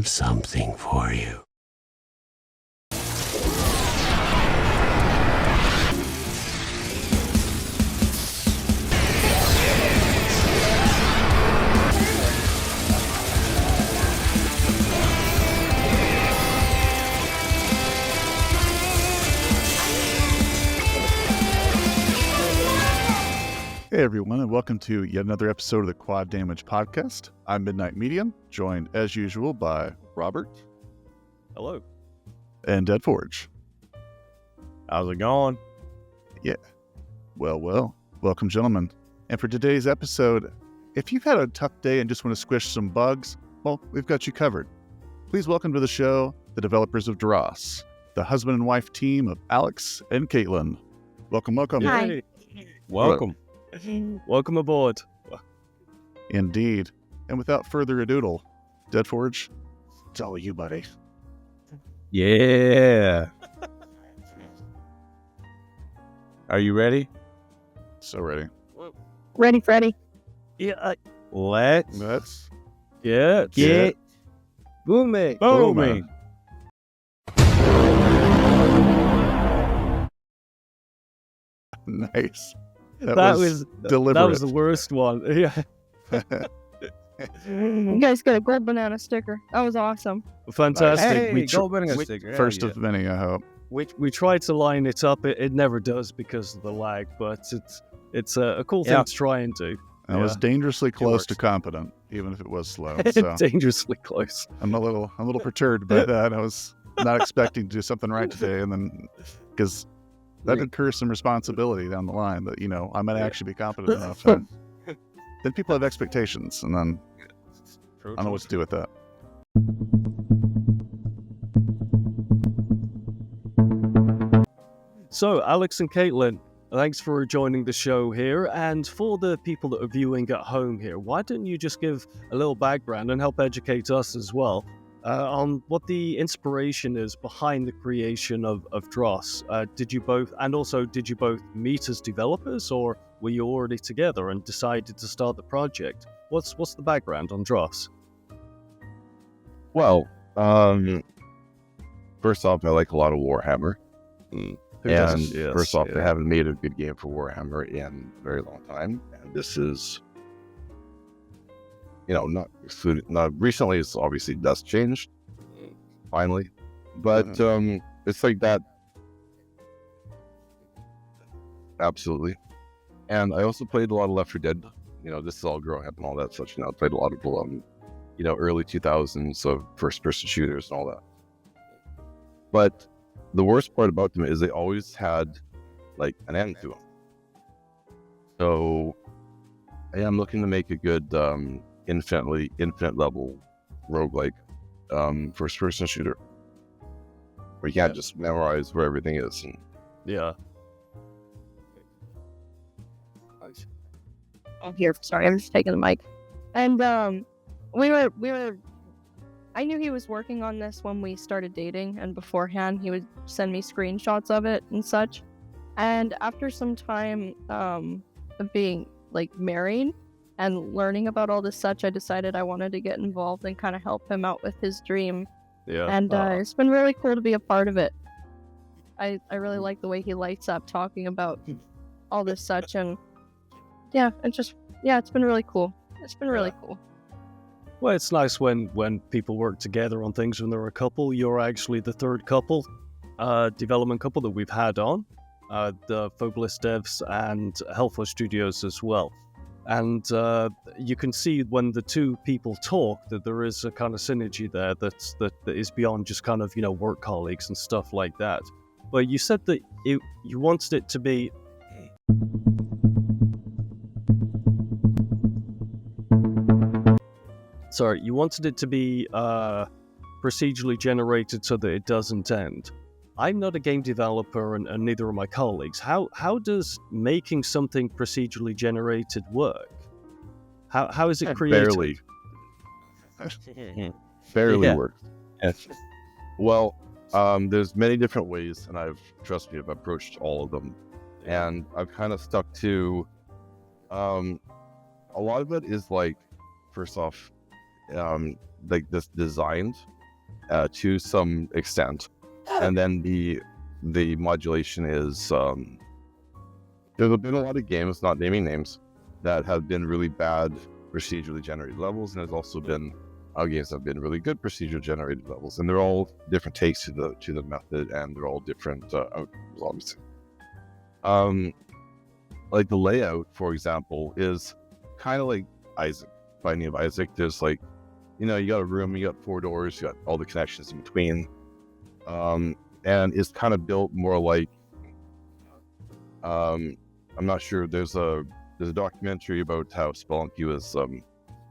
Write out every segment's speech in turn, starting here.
have something for you. Hey everyone, and welcome to yet another episode of the Quad Damage Podcast. I'm Midnight Medium, joined as usual by Robert. Hello. And Deadforge. How's it going? Yeah. Well. Welcome, gentlemen. And for today's episode, if you've had a tough day and just want to squish some bugs, well, we've got you covered. Please welcome to the show the developers of DROSS, the husband and wife team of Alex and Caitlyn. Welcome. Hi. Welcome. Welcome aboard. Indeed. And without further ado, Deadforge, it's all you, buddy. Yeah. Are you ready? So ready. Ready, Freddy. Yeah. Let's Get booming. Nice. That was deliberate. That was the worst one. Yeah. You guys got a gold banana sticker. That was awesome. Fantastic. Hey, gold banana sticker. First Yeah. of many, I hope. We tried to line it up. It never does because of the lag, but it's a cool thing to try and do. I was dangerously close to works. competent, even if it was slow. So Dangerously close. I'm a little perturbed by that. I was not expecting to do something right today, and then because that incurs some responsibility down the line that I might actually be competent enough. And then people have expectations, and then I don't know what to do with that. So, Alex and Caitlyn, thanks for joining the show here. And for the people that are viewing at home here, why don't you just give a little background and help educate us as well on what the inspiration is behind the creation of DROSS? Did you both meet as developers, or were you already together and decided to start the project? What's the background on DROSS? Well, first off, I like a lot of Warhammer. Who And doesn't? Yes, first off, yeah. they haven't made a good game for Warhammer in a very long time. And this is, not excluded. Not recently, it's obviously dust changed, finally. But it's like that. Absolutely. And I also played a lot of Left 4 Dead. This is all growing up and all that such. I played a lot of, early 2000s of first-person shooters and all that. But the worst part about them is they always had an end to them. So I am looking to make a good infinite level roguelike first person shooter where you can't just memorize where everything is. And Yeah. Oh, here. Sorry, I'm just taking the mic. And we were. I knew he was working on this when we started dating, and beforehand he would send me screenshots of it and such. And after some time of being married and learning about all this such, I decided I wanted to get involved and kind of help him out with his dream. Yeah. And it's been really cool to be a part of it. I really like the way he lights up talking about all this such, and it's been really cool. It's been really cool. Well, it's nice when people work together on things when they're a couple. You're actually the third development couple that we've had on, the Phoblis devs and Hellforge Studios as well. And you can see when the two people talk that there is a kind of synergy there that is beyond just kind of, work colleagues and stuff like that. But you said that you wanted it to be... Sorry, you wanted it to be procedurally generated so that it doesn't end. I'm not a game developer, and neither are my colleagues. How does making something procedurally generated work? How is it created? Barely Yeah. works. Well, there's many different ways, and trust me, I've approached all of them, and I've kind of stuck to a lot of it is first off, this designed to some extent, and then the modulation is there's been a lot of games, not naming names, that have been really bad procedurally generated levels, and there's also been games that have been really good procedurally generated levels, and they're all different takes to the method, and they're all different outcomes, obviously. Like the layout, for example, is kind of like Isaac, Binding of Isaac. There's like, you got a room, you got 4 doors, you got all the connections in between, and it's kind of built more like, I'm not sure. There's a documentary about how Spelunky was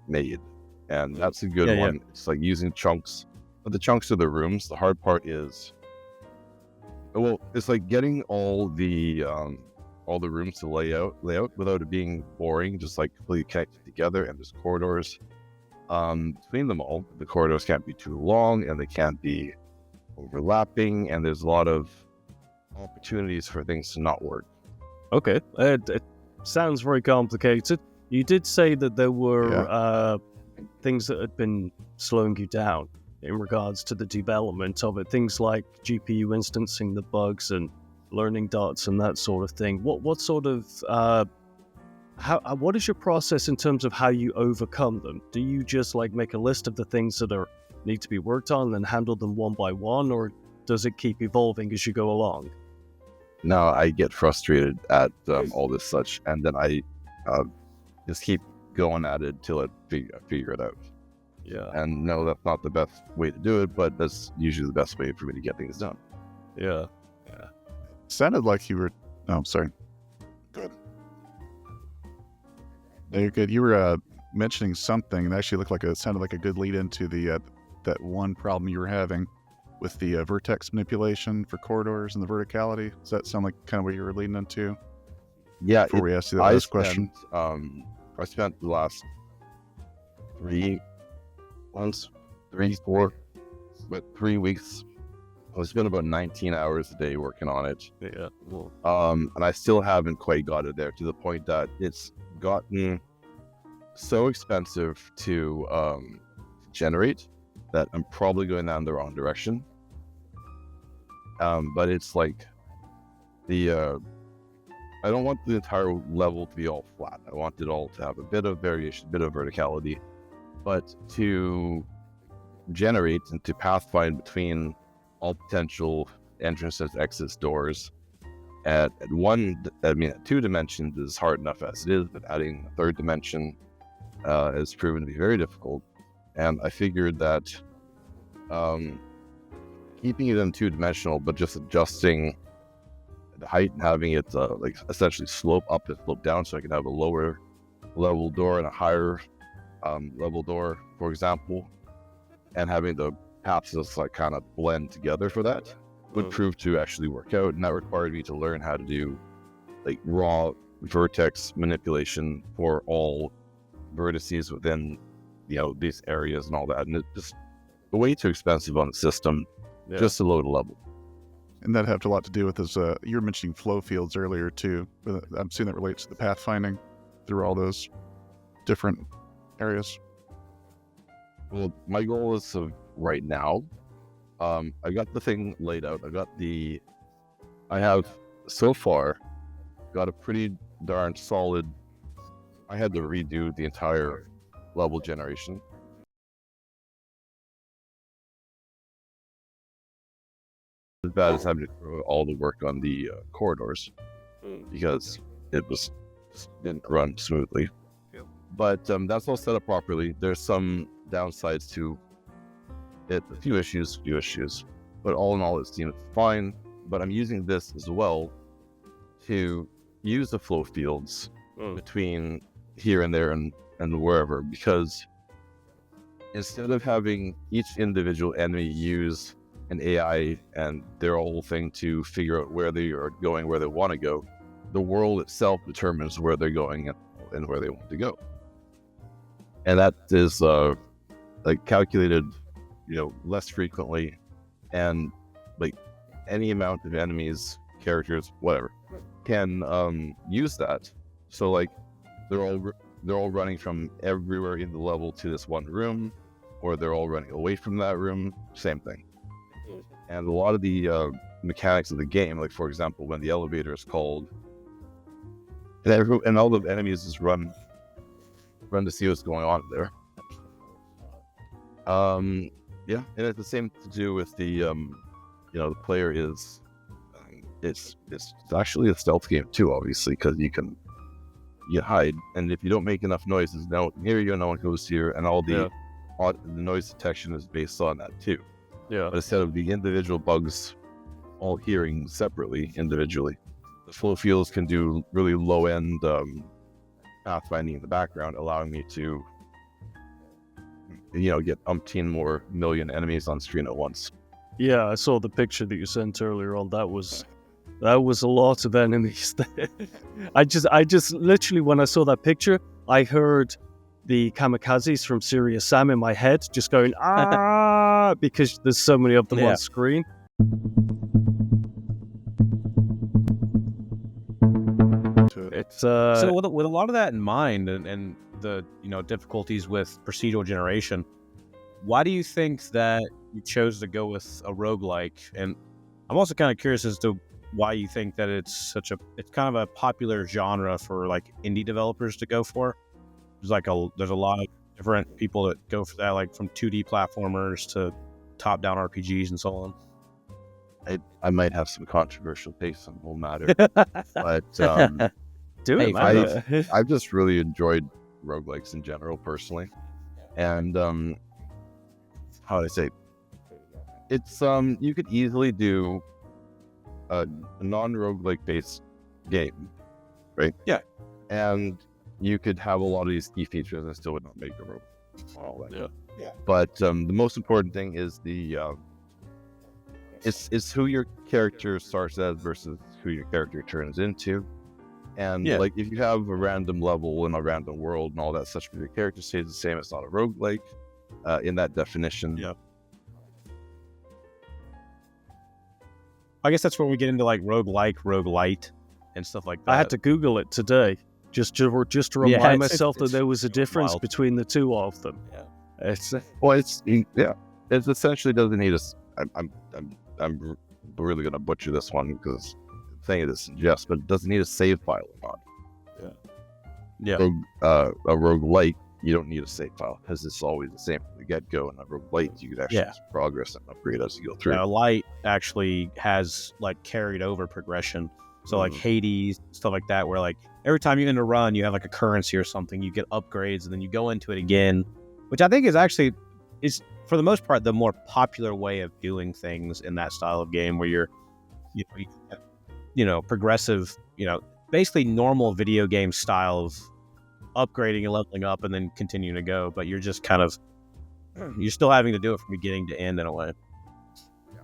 made, and that's a good one. It's like using chunks, but the chunks are the rooms. The hard part is, well, it's like getting all the rooms to layout without it being boring, just like completely connected together. And there's corridors between them all. The corridors can't be too long, and they can't be overlapping, and there's a lot of opportunities for things to not work. Okay, it sounds very complicated. You did say that there were things that had been slowing you down in regards to the development of it, things like GPU instancing the bugs and learning dots and that sort of thing. What sort of what is your process in terms of how you overcome them? Do you just like make a list of the things that need to be worked on and handle them one by one, or does it keep evolving as you go along? No, I get frustrated at all this such, and then I just keep going at it till I figure it out. Yeah. And no, that's not the best way to do it, but that's usually the best way for me to get things done. Yeah. Sounded like you were... Oh, sorry. Go ahead. No, you're good. You were mentioning something that actually sounded like a good lead into the that one problem you were having with the vertex manipulation for corridors and the verticality. Does that sound like kind of what you were leading into? Yeah. Before we ask you that last question. I spent the last 3 weeks. I spent about 19 hours a day working on it. Yeah. Well, and I still haven't quite got it there, to the point that it's gotten so expensive to generate that I'm probably going down the wrong direction. But it's like I don't want the entire level to be all flat. I want it all to have a bit of variation, a bit of verticality, but to generate and to pathfind between all potential entrances, exits, doors at 2 dimensions is hard enough as it is, but adding a 3rd dimension has proven to be very difficult. And I figured that keeping it in 2-dimensional, but just adjusting the height and having it like essentially slope up and slope down, so I can have a lower level door and a higher level door, for example, and having the paths just like kind of blend together for that would prove to actually work out. And that required me to learn how to do like raw vertex manipulation for all vertices within these areas and all that, and it's just way too expensive on the system just to load a level. And that had a lot to do with this. You were mentioning flow fields earlier too. I'm assuming that relates to the pathfinding through all those different areas. Well, my goal is right now, I got the thing laid out. I have so far got a pretty darn solid. I had to redo the entire level generation. As bad as having to throw all the work on the corridors because it just didn't run smoothly. But that's all set up properly. There's some downsides to it, a few issues, but all in all, it seems fine. But I'm using this as well to use the flow fields between here and there and wherever, because instead of having each individual enemy use an AI and their whole thing to figure out where they are going, where they want to go, the world itself determines where they're going and where they want to go. And that is like calculated, less frequently, and like any amount of enemies, characters, whatever, can use that. So like they're all running from everywhere in the level to this one room. or they're all running away from that room, same thing. And a lot of the mechanics of the game, like for example, when the elevator is called, and all the enemies just run to see what's going on there. Yeah, and it's the same to do with the the player is it's actually a stealth game too, obviously, because you hide, and if you don't make enough noises, no one can hear you, no one goes here, and all the noise detection is based on that too. Yeah. But instead of the individual bugs all hearing separately, individually, the flow fields can do really low end pathfinding in the background, allowing me to get umpteen more million enemies on screen at once. Yeah, I saw the picture that you sent earlier on. That was a lot of enemies. I just literally, when I saw that picture, I heard the kamikazes from Serious Sam in my head just going because there's so many of them on screen. It's so with a lot of that in mind, and the difficulties with procedural generation, why do you think that you chose to go with a roguelike? And I'm also kind of curious as to why you think that it's kind of a popular genre for like indie developers to go for. There's a lot of different people that go for that, like from 2D platformers to top-down RPGs and so on. I might have some controversial takes on the whole matter, but I've just really enjoyed roguelikes in general, personally. And how would I say? It's you could easily do a non-roguelike based game, right? Yeah. And you could have a lot of these key features and still would not make a roguelike. All that. Yeah. But the most important thing is it's who your character starts as versus who your character turns into. And like if you have a random level in a random world and all that such, but your character stays the same, it's not a roguelike in that definition. Yeah. I guess that's where we get into like roguelite, and stuff like that. I had to Google it today just to remind myself that there was a difference between the two of them. Yeah. It essentially doesn't need I'm really gonna butcher this one because the thing it suggests, but it doesn't need a save file or not. Yeah. A roguelike, you don't need a save file because it's always the same from the get-go. And a roguelite, you could actually make progress and upgrade as you go through. Now, light actually has like carried over progression. So like Hades, stuff like that, where like every time you end a run, you have like a currency or something, you get upgrades, and then you go into it again, which I think is for the most part the more popular way of doing things in that style of game, where you're progressive, basically normal video game style of upgrading and leveling up and then continuing to go, but you're just kind of you're still having to do it from beginning to end in a way.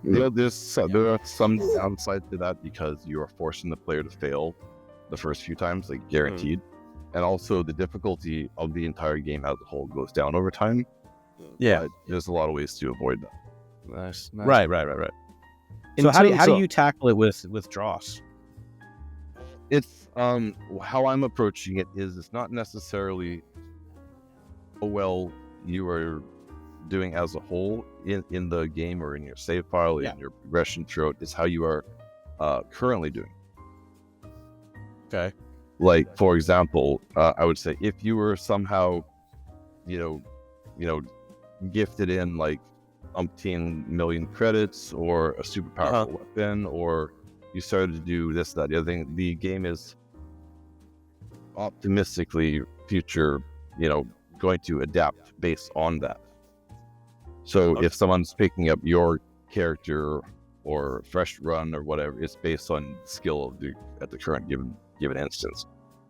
Yeah, there are some downsides to that because you are forcing the player to fail the first few times, like guaranteed. And also the difficulty of the entire game as a whole goes down over time. Yeah. But there's a lot of ways to avoid that. Nice. Right. So how do you tackle it with DROSS? It's how I'm approaching it is it's not necessarily how well you are doing as a whole in the game or in your save file, in your progression throughout. It's how you are currently doing. Okay. Like for example, I would say if you were somehow, gifted in like umpteen million credits or a super powerful weapon, or you started to do this, that, the other thing, the game is optimistically future, going to adapt based on that. So if someone's picking up your character or fresh run or whatever, it's based on skill at the current given instance.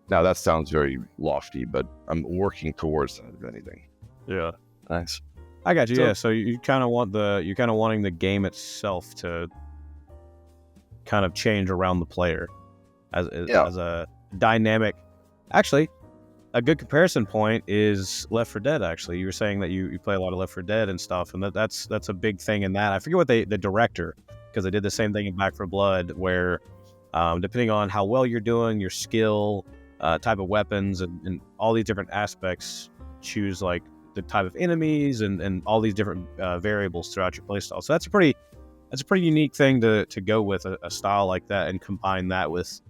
Now that sounds very lofty, but I'm working towards that, if anything. Yeah. Nice. I got you. So you kind of wanting the game itself to kind of change around the player as a dynamic. Actually, a good comparison point is Left 4 Dead. Actually, you were saying that you play a lot of Left 4 Dead and stuff, and that's a big thing in that. I forget what the director, because they did the same thing in Back 4 Blood, where depending on how well you're doing, your skill, type of weapons, and all these different aspects, choose like the type of enemies and all these different variables throughout your playstyle. So that's a pretty unique thing to go with a style like that and combine that with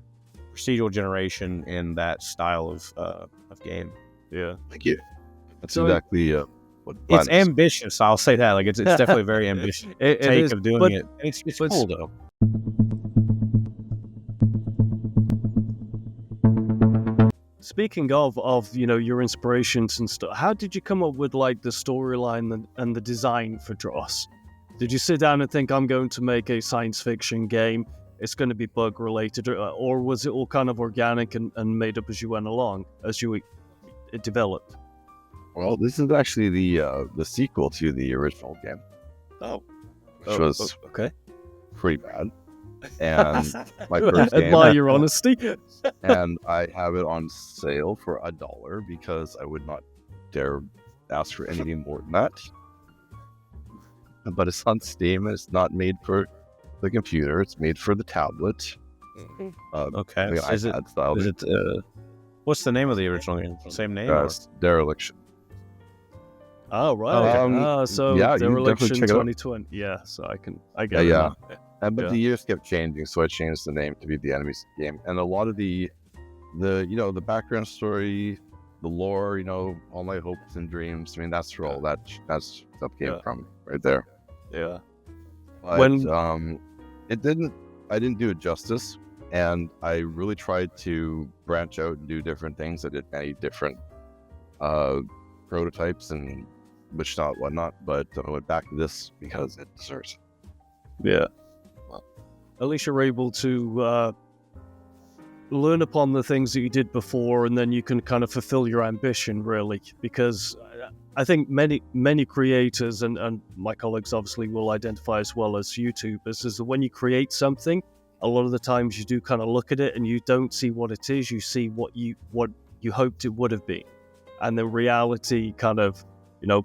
procedural generation in that style of game. Yeah. Thank you. That's So- exactly what It's Platinum's- ambitious. I'll say that. Like it's definitely a very ambitious It take is, of doing but- it. It's but- cool though. Speaking of your inspirations and stuff, how did you come up with like the storyline and the design for DROSS? Did you sit down and think, I'm going to make a science fiction game, it's going to be bug related, or was it all kind of organic and made up as you went along, as you it developed? Well, this is actually the sequel to the original game, which was okay. pretty bad. And my first game, Admire your honesty. and I have it on sale for $1 because I would not dare ask for anything more than that. But it's on Steam, and it's not made for the computer; it's made for the tablet. Okay. Like Is it? iPad style. Is it? What's the name of the original game? Same name? or- Dereliction. Oh right. Um, So yeah, you Dereliction definitely check it out. 2020. Yeah, so I get it. Yeah. now. But Yeah. the years kept changing, so I changed the name to be the enemies game. And a lot of the the background story, the lore, all my hopes and dreams. I mean, that's where all that stuff came Yeah. from, right there. Yeah. But When- I didn't do it justice, and I really tried to branch out and do different things. I did many different prototypes and whatnot, but I went back to this because it deserves it. Yeah. Well, at least you're able to learn upon the things that you did before, and then you can kind of fulfill your ambition, really. Because I think many creators, and my colleagues obviously will identify as well as YouTubers, is that when you create something, a lot of the times you do kind of look at it and you don't see what it is, you see what you hoped it would have been. And then reality kind of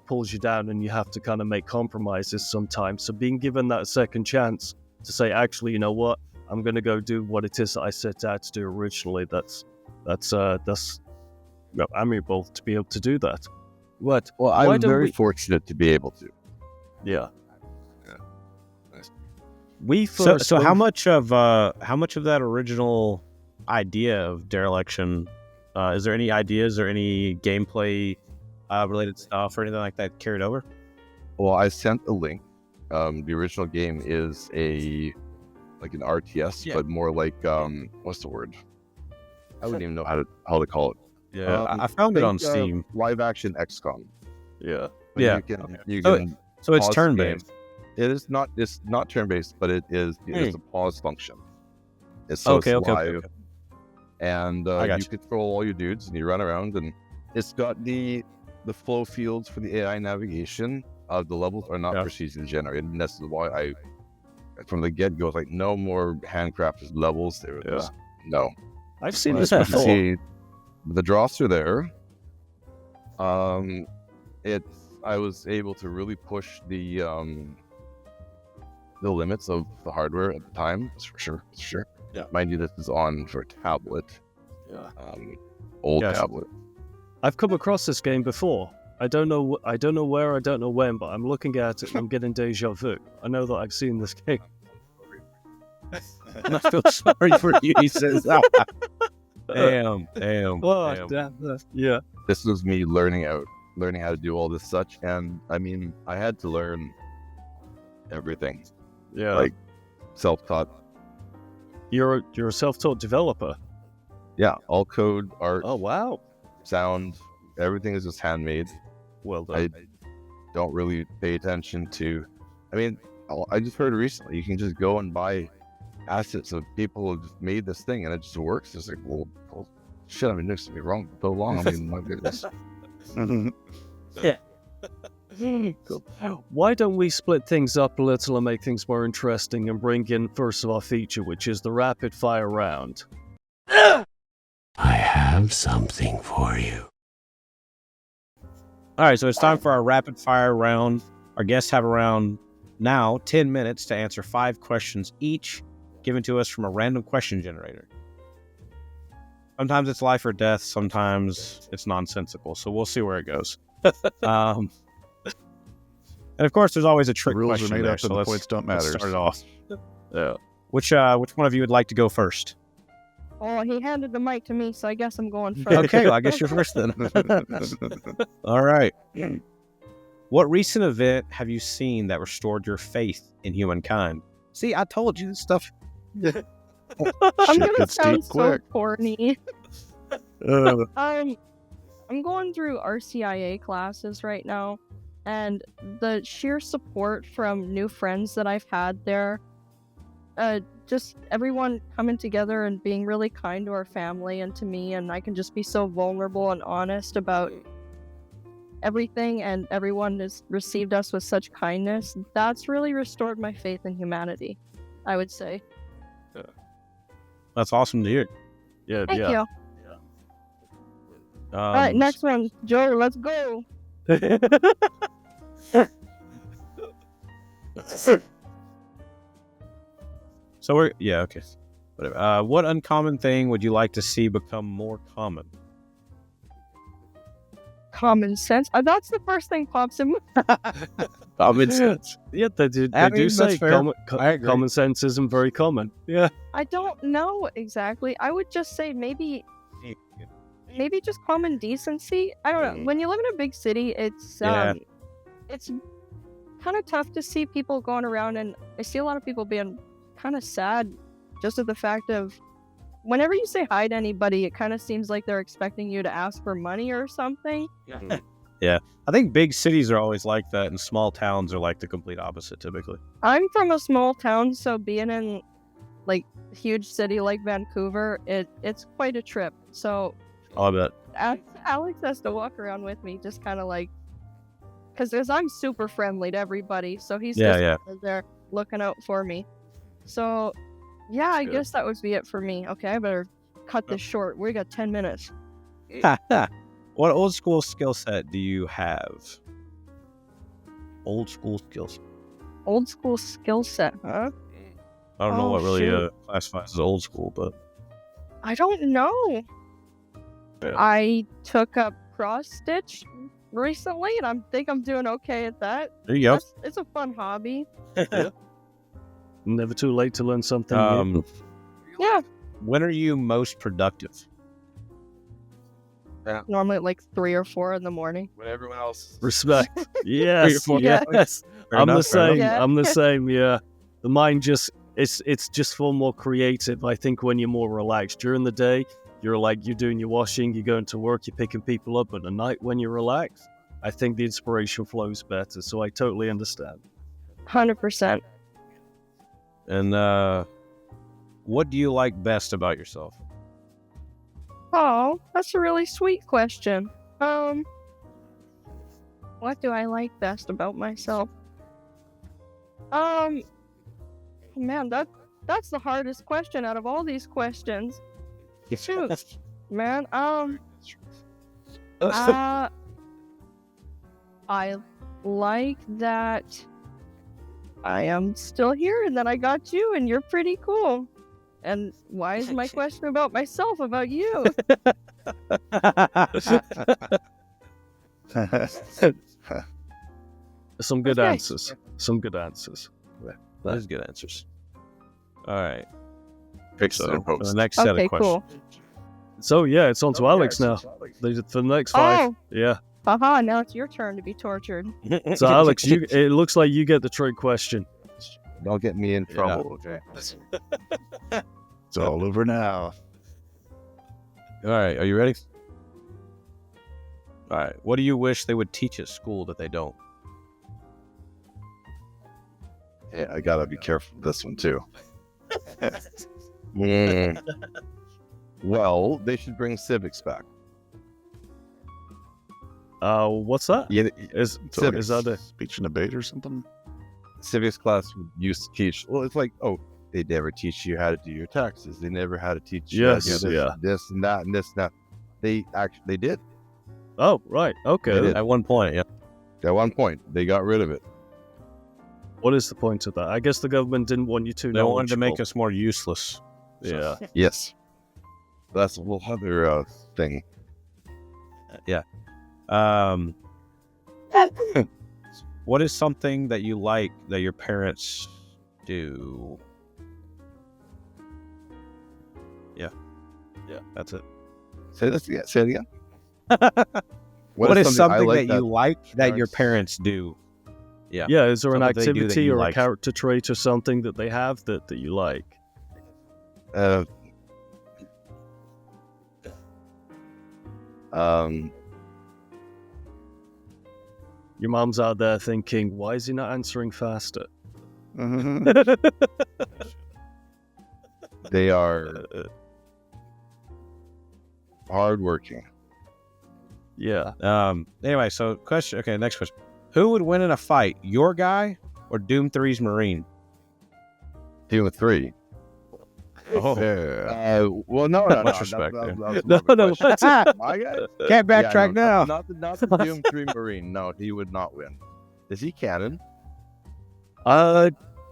pulls you down, and you have to kind of make compromises sometimes. So being given that second chance to say, actually, you know what, I'm going to go do what it is that I set out to do originally. That's amiable to be able to do that. What? Well, Why I'm don't very we- fortunate to be able to. Yeah. Yeah. Nice. We So, first. so how much of that original idea of Dereliction? Is there any ideas or any gameplay related stuff or anything like that carried over? Well, I sent a link. The original game is like an RTS, Yeah. but more like what's the word? I wouldn't even know how to call it. Yeah, I found it on Think, Steam. Live action XCOM. Yeah. But Yeah. You So can So it's pause the turn game. based. It is not. It's not turn based, but it is. It's a pause function. It's Okay, it's okay, live, okay. and I got you control all your dudes, and you run around, and it's got the flow fields for the AI navigation. The levels are not Yeah. procedurally generated, and this is why I, from the get go, was like, no more handcrafted levels. There, Yeah. just no. I've seen You this can before. see the dross are there. I was able to really push the limits of the hardware at the time. That's for sure. Yeah. Mind you, this is on for tablet, Yeah. old Yes. tablet. I've come across this game before. I don't know where, I don't know when, but I'm looking at it and I'm getting deja vu. I know that I've seen this game. I feel sorry for you. He says, damn. Oh, damn. Yeah. This was me learning how to do all this such, and I mean, I had to learn everything, Yeah. like self-taught. You're a self-taught developer. Yeah, all code, art, Oh wow. sound, everything is just handmade. Well done. I don't really pay attention to. I mean, I just heard recently you can just go and buy assets of people who just made this thing and it just works. It's like, well shit, I've been doing something wrong for so long. I mean, my goodness. Cool. Why don't we split things up a little and make things more interesting and bring in first of our feature, which is the rapid fire round. I have something for you. All right, so it's time for our rapid fire round. Our guests have around now 10 minutes to answer 5 questions each, given to us from a random question generator. Sometimes it's life or death, sometimes it's nonsensical, so we'll see where it goes. And of course, there's always a The trick rules question are made there, up so and the let's points don't let's matter. start it off. Yeah. Which one of you would like to go first? Oh, he handed the mic to me, so I guess I'm going first. Okay, well, I guess you're first then. All right. What recent event have you seen that restored your faith in humankind? See, I told you this stuff. I'm Shit gonna gets sound deep so quick. corny. I'm going through RCIA classes right now, and the sheer support from new friends that I've had there, just everyone coming together and being really kind to our family and to me, and I can just be so vulnerable and honest about everything, and everyone has received us with such kindness. That's really restored my faith in humanity, I would say. That's awesome to hear. Yeah, Thank yeah. you. All right, next one, Joe. Let's go. So okay. Whatever. What uncommon thing would you like to see become more common? Common sense. That's the first thing pops in. Common sense. Yeah, they do I mean, say that's fair. I agree. common sense isn't very common. Yeah. I don't know exactly. I would just say maybe just common decency. I don't know. When you live in a big city, it's Yeah. it's kind of tough to see people going around, and I see a lot of people being kind of sad just at the fact of whenever you say hi to anybody, it kind of seems like they're expecting you to ask for money or something. Yeah. I think big cities are always like that, and small towns are like the complete opposite typically. I'm from a small town, so being in like a huge city like Vancouver, it's quite a trip. So I bet. Alex has to walk around with me, just kind of like, because I'm super friendly to everybody, so he's just there looking out for me. So, yeah, I guess that would be it for me. Okay, I better cut this short. We got 10 minutes. What old school skill set do you have? Old school skills. Old school skill set, huh? I don't know Oh, what really shoot. classifies as old school, but I don't know. Yeah. I took up cross stitch recently, and I think I'm doing okay at that. there you go. It's a fun hobby. Never too late to learn something new. Yeah, When are you most productive? normally at like 3 or 4 in the morning. When everyone else Respect. Yes. Yeah. Yes. Fair I'm enough, the fair enough. same. Yeah. I'm the same. Yeah. The mind just it's just far more creative. I think when you're more relaxed during the day, you're doing your washing, you're going to work, you're picking people up. But at night when you're relaxed, I think the inspiration flows better. So I totally understand. 100%. And what do you like best about yourself? Oh, that's a really sweet question. What do I like best about myself? Man, that's the hardest question out of all these questions. Shoot, man. I like that I am still here and that I got you and you're pretty cool. And why is my question about myself about you? Some good Okay. answers. Some good answers. Those good answers. All right. picks So and for posts. the next set Okay, of questions. cool. So yeah, it's on to Alex now. For the next 5. Oh. Yeah. Haha, now it's your turn to be tortured. So Alex, it looks like you get the trick question. Don't get me in trouble, okay? It's all over now. All right, are you ready? All right. What do you wish they would teach at school that they don't? Yeah, I gotta be careful with this one too. Well, they should bring civics back. What's that? Yeah, Is civics. that a Speech and debate or something? Civics class used to teach. Well, it's like, oh, they never teach you how to do your taxes. They never had to teach you Yes, how to do yeah. this and that and this and that. They did. Oh, right. Okay. They did. At one point, yeah. At one point, they got rid of it. What is the point of that? I guess the government didn't want you to They wanted to make knowledgeable. us more useless. Yeah. Yes. That's a whole other thing. Um, What is something that you like that your parents do? Yeah, that's it. Say this again. Say it again. What is something I that you like that your parents do? Yeah. Yeah, is there an Something they do that activity you or like. a character trait or something that they have that you like? Your mom's out there thinking, why is he not answering faster? They are hardworking. Yeah. Anyway, so question. Okay, next question. Who would win in a fight, your guy or Doom 3's Marine? Team of 3. Oh, Yeah. Well, no. Much respect, That dude. was more of a No, question. My guy? can't backtrack Yeah, now. Not the Doom 3 Marine. No, he would not win. Is he canon? Yes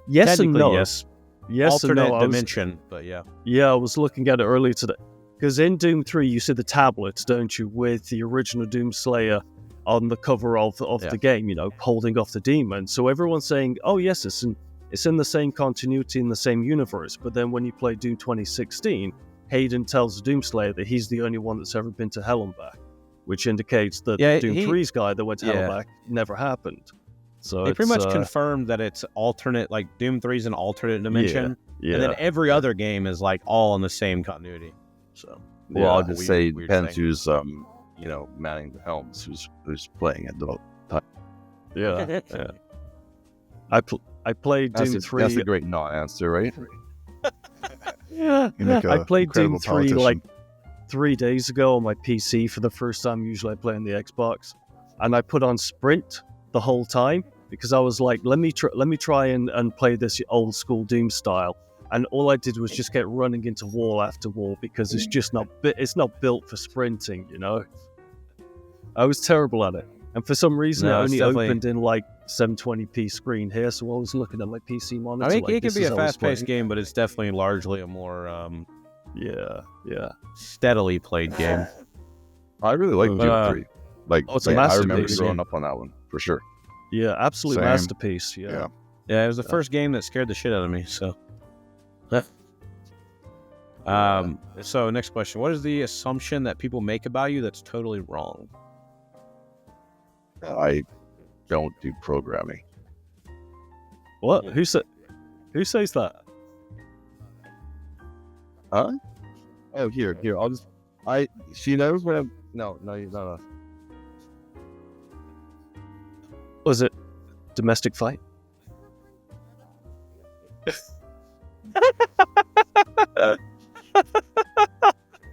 and Technically, no. yes. Yes Alternate and no. dimension, but yeah. I was looking at it earlier today. Because in Doom 3, you see the tablets, don't you, with the original Doom Slayer on the cover of Yeah. the game, holding off the demon. So everyone's saying, oh, yes, it's in the same continuity, in the same universe. But then when you play Doom 2016, Hayden tells the Doomslayer that he's the only one that's ever been to Hell and back, which indicates that Doom 3's guy that went to Hell and back never happened. So They it's pretty much confirmed that it's alternate, like Doom 3 is an alternate dimension. Yeah. And then every other game is like all in the same continuity. So, Well, I'll just say weird depends thing. who's manning the helms, who's playing it though. Yeah. I played Doom 3. That's a great not answer, right? Yeah. You make I a played Doom incredible 3 politician. like 3 days ago on my PC for the first time. Usually I play on the Xbox, and I put on Sprint the whole time because I was like, let me try and play this old school Doom style. And all I did was just get running into wall after wall because it's just not built for sprinting, I was terrible at it, and for some reason No, it it's only definitely- opened in like 720p screen here, so I was looking at my PC monitor. I mean, like, it can this be is a how I was fast-paced playing. game, but it's definitely largely a more Yeah. steadily played game. I really like Doom Uh, 3. Like, oh, it's a I remember masterpiece. growing up on that one for sure. Yeah, absolute Same. masterpiece. Yeah. Yeah. Yeah, it was the first game that scared the shit out of me. So, so next question: what is the assumption that people make about you that's totally wrong? I don't do programming. What? Who says that? Huh? Oh, here. I'll just. She knows what I'm. No. Was it domestic fight?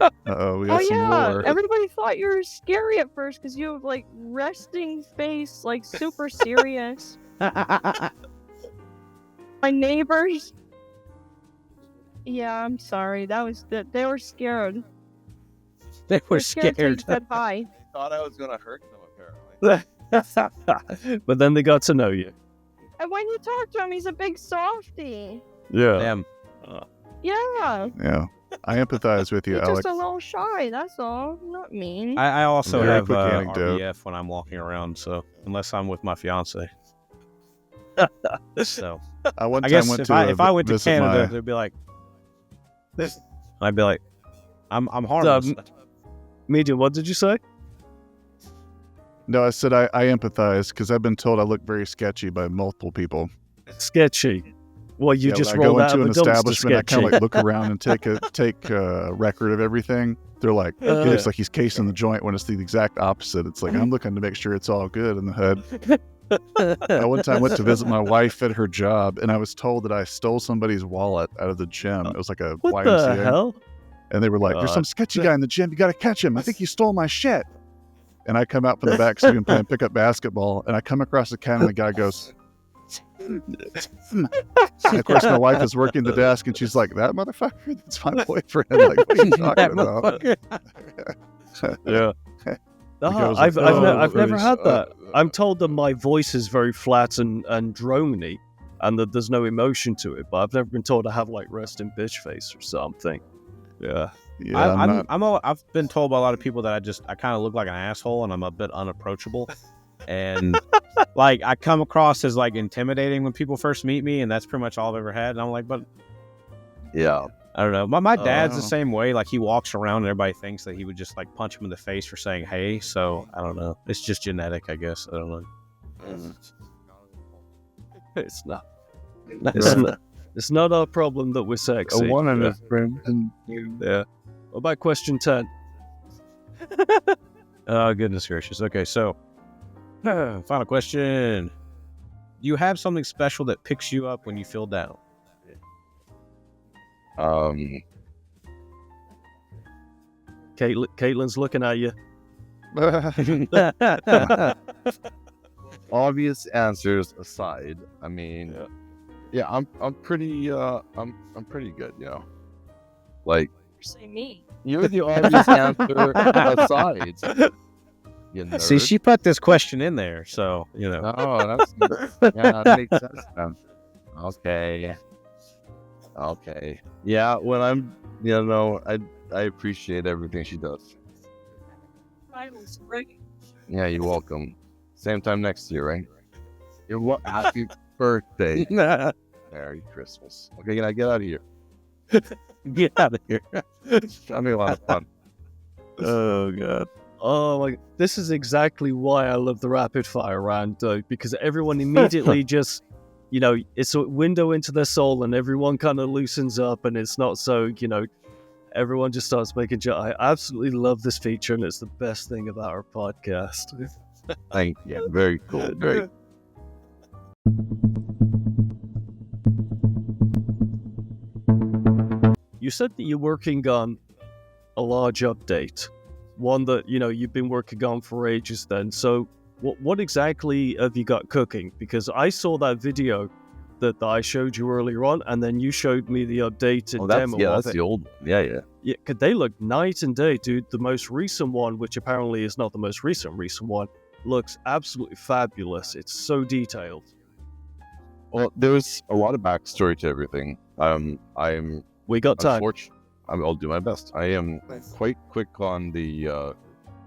Uh-oh, we Oh got some yeah, war. everybody thought you were scary at first because you have like resting face, like super serious. My neighbors. Yeah, I'm sorry. That was they were scared. They were They're scared till you scared. said hi. Thought I was gonna hurt them apparently. But then they got to know you. And when you talk to him, he's a big softie. Yeah. Damn. Yeah, Yeah. I empathize with you, he's Alex. just a little shy. That's all. Not mean. I also Very have quick anecdote. RBF when I'm walking around. So unless I'm with my fiance. So I one I time guess went if to I went to visit Canada, my- they'd be like, I'd be like, I'm harmless. Medium, what did you say? No, I said I empathize because I've been told I look very sketchy by multiple people. Sketchy. Well, you Yeah, just when I rolled go out into of an a dumpster establishment, I kind sketchy. of like look around and take a record of everything. They're like, it looks like he's casing the joint when it's the exact opposite. It's like I'm looking to make sure it's all good in the head. I one time went to visit my wife at her job, and I was told that I stole somebody's wallet out of the gym. It was like a What YMCA. the hell? And they were like, there's some sketchy guy in the gym. You got to catch him. I think he stole my shit. And I come out from the back, so we can play and pick up basketball. And I come across the counter, and the guy goes, and of course, my wife is working the desk, and she's like, that motherfucker? That's my boyfriend. Like, what are you talking That about? motherfucker. Yeah. goes I've like, I've never had that. uh, I'm told that my voice is very flat and droney, and that there's no emotion to it. But I've never been told I have like resting bitch face or something. Yeah. Yeah, I'm not. I've been told by a lot of people that I kind of look like an asshole and I'm a bit unapproachable. and like I come across as like intimidating when people first meet me, and that's pretty much all I've ever had. And I'm like, but Yeah. I don't know. My dad's the Oh. same way. Like he walks around and everybody thinks that he would just like punch him in the face for saying hey. So I don't know. It's just genetic, I guess. I don't know. It's not. It's not our problem that we're sexy. A one and yeah. a friend and you. Yeah. What about question 10? Oh, goodness gracious. Okay, so final question. Do you have something special that picks you up when you feel down? Caitlyn's looking at you. Obvious answers aside, I mean, yeah, I'm pretty good, you know. Like, Say me. you're the obvious answer aside. You nerd. See, she put this question in there, so, you know. Oh, that makes sense. Then. Okay. Yeah, when I'm, I appreciate everything she does. Finals, right? Yeah, you're welcome. Same time next year, right? You're what? Happy birthday. Merry Christmas. Okay, can I get out of here? Get out of here. It's having a lot of fun. Oh, God. Oh my! This is exactly why I love the rapid fire round, though, because everyone immediately just, it's a window into their soul, and everyone kind of loosens up, and it's not so, everyone just starts making jokes. I absolutely love this feature, and it's the best thing about our podcast. Thank you. Very cool. Very. You said that you're working on a large update, one that you've been working on for ages. Then, so what exactly have you got cooking? Because I saw that video that I showed you earlier on, and then you showed me the updated demo. That's of it. the old one. Yeah. Yeah, cause they look night and day, dude. The most recent one, which apparently is not the most recent one, looks absolutely fabulous. It's so detailed. Well, there's a lot of backstory to everything. We got time. I'll do my best. I am quite quick on the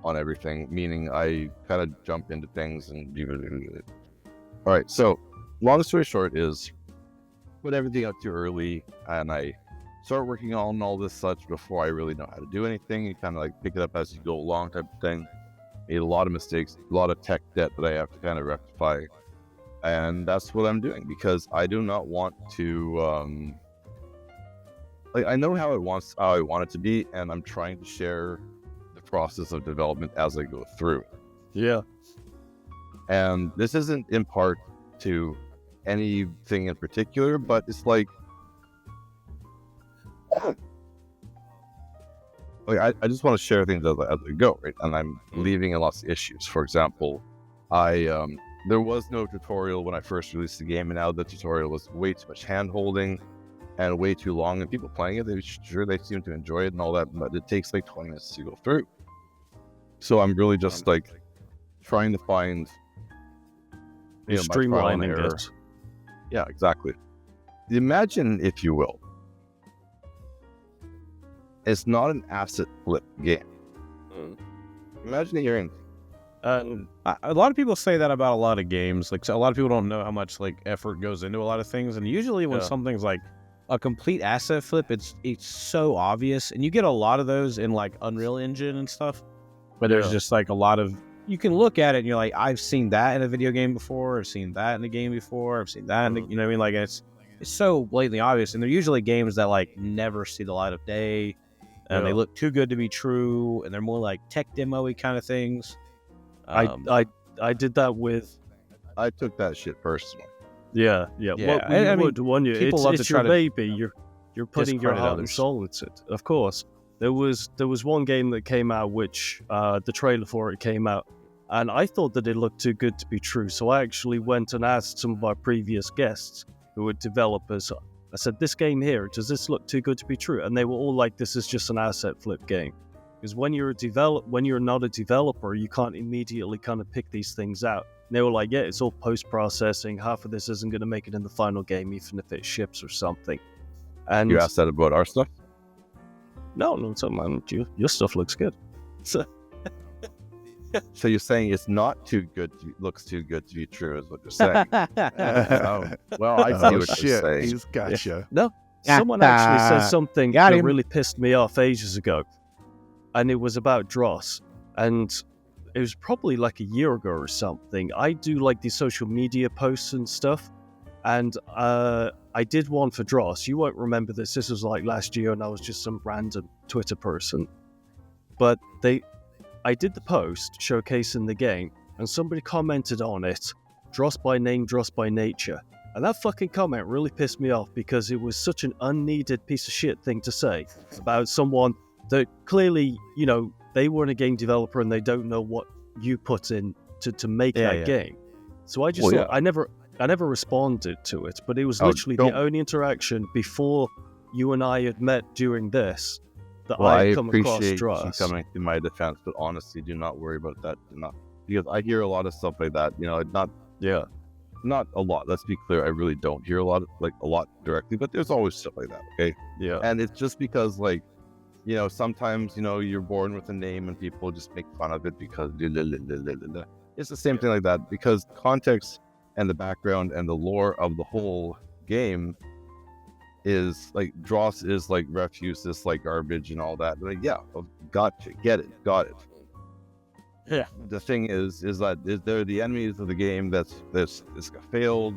on everything, meaning I kind of jump into things and. All right, so long story short is, put everything out too early, and I start working on all this such before I really know how to do anything. You kind of like pick it up as you go along, type of thing. Made a lot of mistakes, a lot of tech debt that I have to kind of rectify, and that's what I'm doing because I do not want to. I know how I want it to be, and I'm trying to share the process of development as I go through. Yeah. And this isn't in part to anything in particular, but it's like I just want to share things as I go, right? And I'm leaving in lots of issues. For example, there was no tutorial when I first released the game, and now the tutorial was way too much hand-holding and way too long, and people playing it, they seem to enjoy it and all that, but it takes like 20 minutes to go through. So I'm really just like trying to find Streamlining it. Yeah, exactly. Imagine, if you will, it's not an asset flip game. Imagine hearing. A lot of people say that about a lot of games. Like, so a lot of people don't know how much like effort goes into a lot of things, and usually when something's like a complete asset flip, it's so obvious, and you get a lot of those in like Unreal Engine and stuff. But there's just like a lot of, you can look at it and you're like, I've seen that in a video game before, I've seen that in a game before, I've seen that in the, you know what I mean? Like it's so blatantly obvious, and they're usually games that like never see the light of day, and they look too good to be true, and they're more like tech demo-y kind of things. I did that with. I took that shit personally. Yeah. Yeah, Well, you I mean, would, wouldn't you? people love to It's try your to baby. You're putting your discredit heart and others. soul into it. Of course. There was one game that came out, which the trailer for it came out, and I thought that it looked too good to be true. So I actually went and asked some of our previous guests who were developers. I said, "This game here, does this look too good to be true?" And they were all like, "This is just an asset flip game." Because when you're not a developer, you can't immediately kind of pick these things out. And they were like, "Yeah, it's all post-processing. Half of this isn't going to make it in the final game, even if it ships or something." And You asked that about our stuff? no, man, your stuff looks good. So, So you're saying it's not too good, looks too good to be true, is what you're saying. Well, I see Oh what you're shit, saying. he's gotcha. Someone actually said something Got that him. really pissed me off ages ago, and it was about DROSS, and it was probably like a year ago or something. I do like the social media posts and stuff, and I did one for DROSS. You won't remember this. This was like last year, and I was just some random Twitter person. But I did the post showcasing the game, and somebody commented on it, DROSS by name, DROSS by nature. And that fucking comment really pissed me off because it was such an unneeded piece of shit thing to say about someone that clearly, you know, they weren't a game developer and they don't know what you put in to make that game. So I just thought, I never responded to it, but it was literally the only interaction before you and I had met during this that I had come across appreciate you DROSS. coming to my defense, but honestly, do not worry about that. Because I hear a lot of stuff like that. You know, not a lot. Let's be clear. I really don't hear a lot directly, but there's always stuff like that. Okay. Yeah. And it's just because, like, you know, sometimes, you know, you're born with a name and people just make fun of it because it's the same thing like that, because context and the background and the lore of the whole game is like DROSS is like refuse, is like garbage and all that. Like, yeah, gotcha, got it. Yeah. The thing is that they're the enemies of the game that's failed,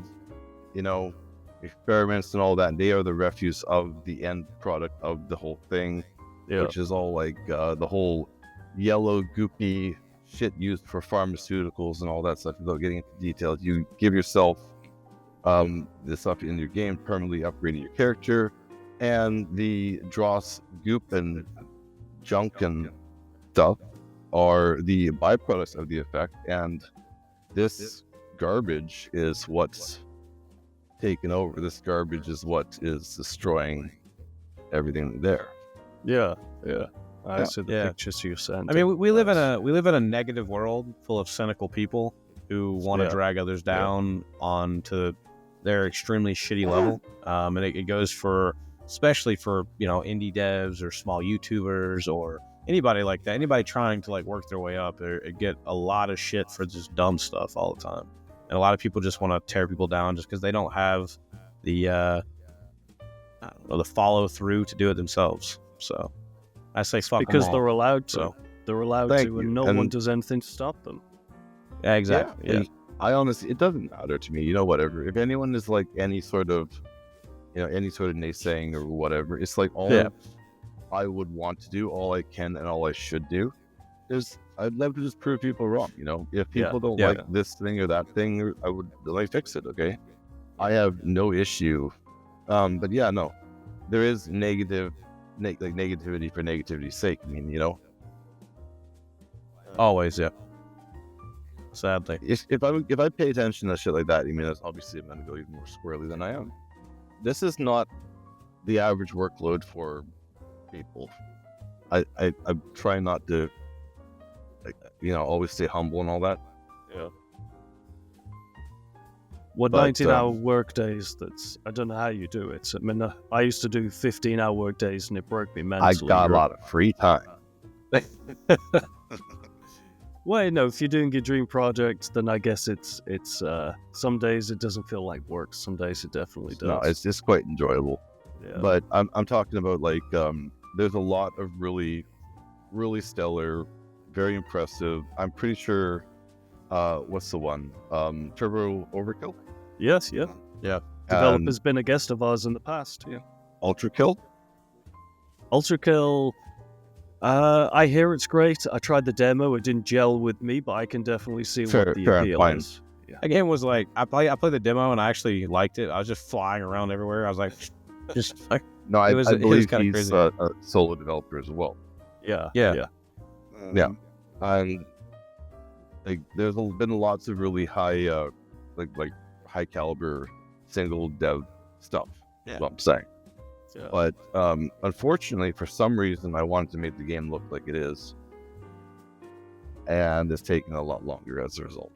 you know, experiments and all that. And they are the refuse of the end product of the whole thing, which is all like the whole yellow goopy shit used for pharmaceuticals and all that stuff. Without getting into details, you give yourself this stuff in your game, permanently upgrading your character, and the DROSS goop and junk and stuff are the byproducts of the effect, and this garbage is what's taken over. This garbage is what is destroying everything there. I see the pictures you sent. I mean, we live in a negative world full of cynical people who want to drag others down onto their extremely shitty level, and it goes for, especially for, you know, indie devs or small YouTubers or anybody like that. Anybody trying to like work their way up, they get a lot of shit for just dumb stuff all the time, and a lot of people just want to tear people down just because they don't have the I don't know, the follow through to do it themselves. So I say fuck because them all. they're allowed to. So, they're allowed Thank to, you. and no one does anything to stop them. yeah, exactly. Yeah. And I honestly, it doesn't matter to me. You know, whatever. If anyone is like any sort of naysaying or whatever, it's like all I would want to do, all I can and all I should do is I'd love to just prove people wrong. You know, if people don't like this thing or that thing, I would like fix it. Okay, I have no issue. But yeah, no, there is negativity for negativity's sake. I mean, you know, Always, yeah. Sadly. if I pay attention to shit like that, I mean, that's obviously I'm going to go even more squarely than I am. This is not the average workload for people. I try not to, like, you know, always stay humble and all that. What But, 19-hour work days? I don't know how you do it. I mean, I used to do 15-hour work days, and it broke me I mentally. got a lot of free time. Well, you know, if you're doing your dream project, then I guess it's some days it doesn't feel like work. Some days it definitely does. No, it's just quite enjoyable. Yeah. But I'm talking about, like, there's a lot of really, really stellar, very impressive. I'm pretty sure, what's the one? Turbo Overkill? Yes, yeah. Developer's been a guest of ours in the past. Yeah. Ultra Kill? Ultrakill. I hear it's great. I tried the demo. It didn't gel with me, but I can definitely see what the appeal is. That game was like, I played the demo and I actually liked it. I was just flying around everywhere. I was like, just like, No, I it was believe kinda he's crazy. a solo developer as well. Yeah. Yeah. And like, there's been lots of really high, like high caliber single dev stuff. Yeah. Is what I'm saying. Yeah. But unfortunately, for some reason, I wanted to make the game look like it is, and it's taking a lot longer as a result.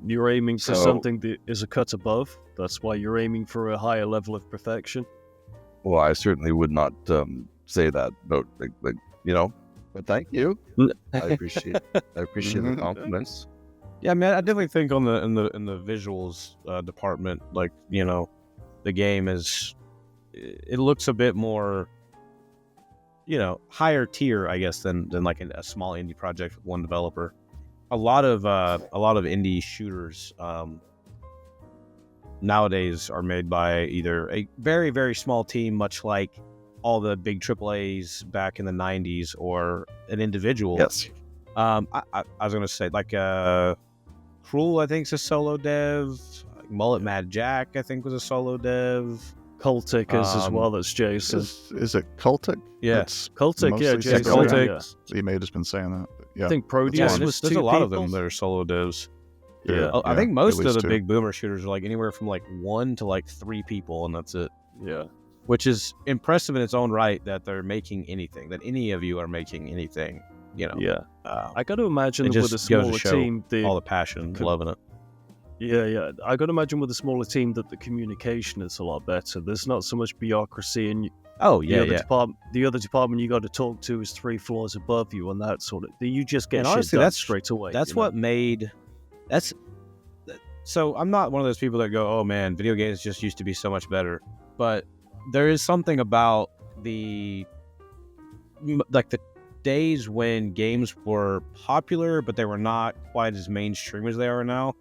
You're aiming for So- something that is a cut above. That's why you're aiming for a higher level of perfection. Well, I certainly would not say that about like you know, But thank you. I appreciate the compliments. Yeah, man, I definitely think on the in the visuals department, like, you know, the game it looks a bit more, you know, higher tier, I guess, than like a small indie project with one developer. A lot of indie shooters nowadays are made by either a very, very small team, much like all the big AAAs back in the 90s, or an individual. Yes. I was going to say, like, Cruel, I think, is a solo dev. Mullet Mad Jack, I think, was a solo dev. Cultic is as well. That's Jason. Is it Cultic? Yeah. That's Cultic, yeah, mostly Jason. single Cultic. Yeah. You may have just been saying that. But yeah. I think Proteus Yeah, was there's two a lot of people. them that are solo devs. Yeah. I think most at of least the two. big boomer shooters are like anywhere from like 1 to like 3 people, and that's it. Yeah. Which is impressive in its own right, that they're making anything, that any of you are making anything, you know. Yeah. I got to imagine It with a just goes to smaller show team, all the passion, loving it. Yeah. I got to imagine with a smaller team that the communication is a lot better. There's not so much bureaucracy, and Oh, the yeah, other yeah. the other department you got to talk to is 3 floors above you, and that sort of. You just get And shit honestly, done that's- straight away. That's you know? what made... So I'm not one of those people that go, oh man, video games just used to be so much better. But there is something about the days when games were popular, but they were not quite as mainstream as they are now.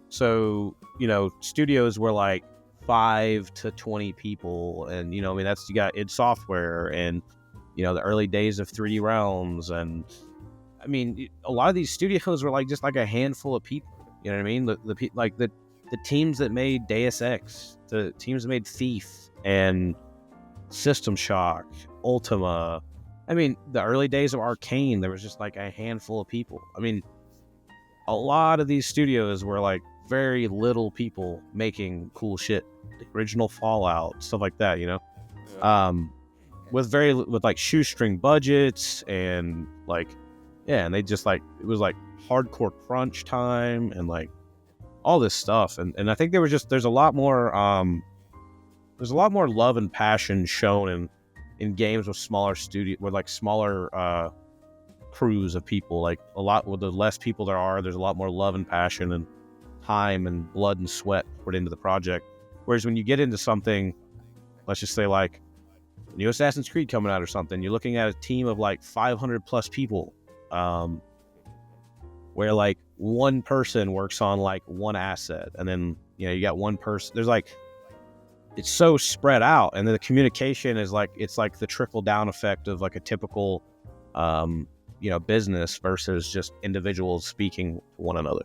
So, you know, studios were like 5 to 20 people, and, you know, I mean, you got id Software, and, you know, the early days of 3D Realms, and I mean, a lot of these studios were like just like a handful of people. You know what I mean? The teams that made Deus Ex, the teams that made Thief and System Shock, Ultima. I mean, the early days of Arcane, there was just like a handful of people. I mean, a lot of these studios were like very little people making cool shit. The original Fallout, stuff like that, you know? With like shoestring budgets, and like, yeah, and they just like, it was like hardcore crunch time and like all this stuff. And I think there's a lot more love and passion shown in games with smaller smaller crews of people. Like, a lot with the less people there's a lot more love and passion and time and blood and sweat put into the project. Whereas when you get into something, let's just say like new Assassin's Creed coming out or something, you're looking at a team of like 500 plus people, where like one person works on like one asset, and then, you know, you got one person. There's like, it's so spread out, and then the communication is like, it's like the trickle down effect of like a typical, you know, business versus just individuals speaking to one another.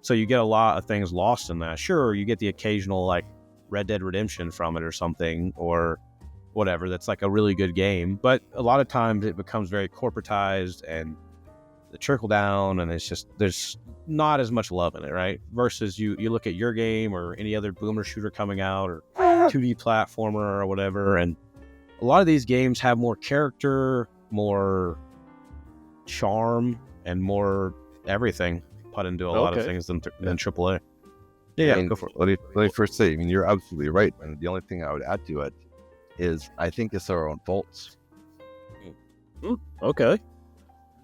So you get a lot of things lost in that. Sure, you get the occasional like Red Dead Redemption from it or something, or whatever, that's like a really good game, but a lot of times it becomes very corporatized, and the trickle down, and it's just, there's not as much love in it, right? Versus you look at your game or any other boomer shooter coming out, or 2D platformer or whatever, and a lot of these games have more character, more charm, and more everything put into a lot of things than AAA. Yeah, I mean, go for it. let me first say, I mean, you're absolutely right, and the only thing I would add to it is I think it's our own faults. Okay.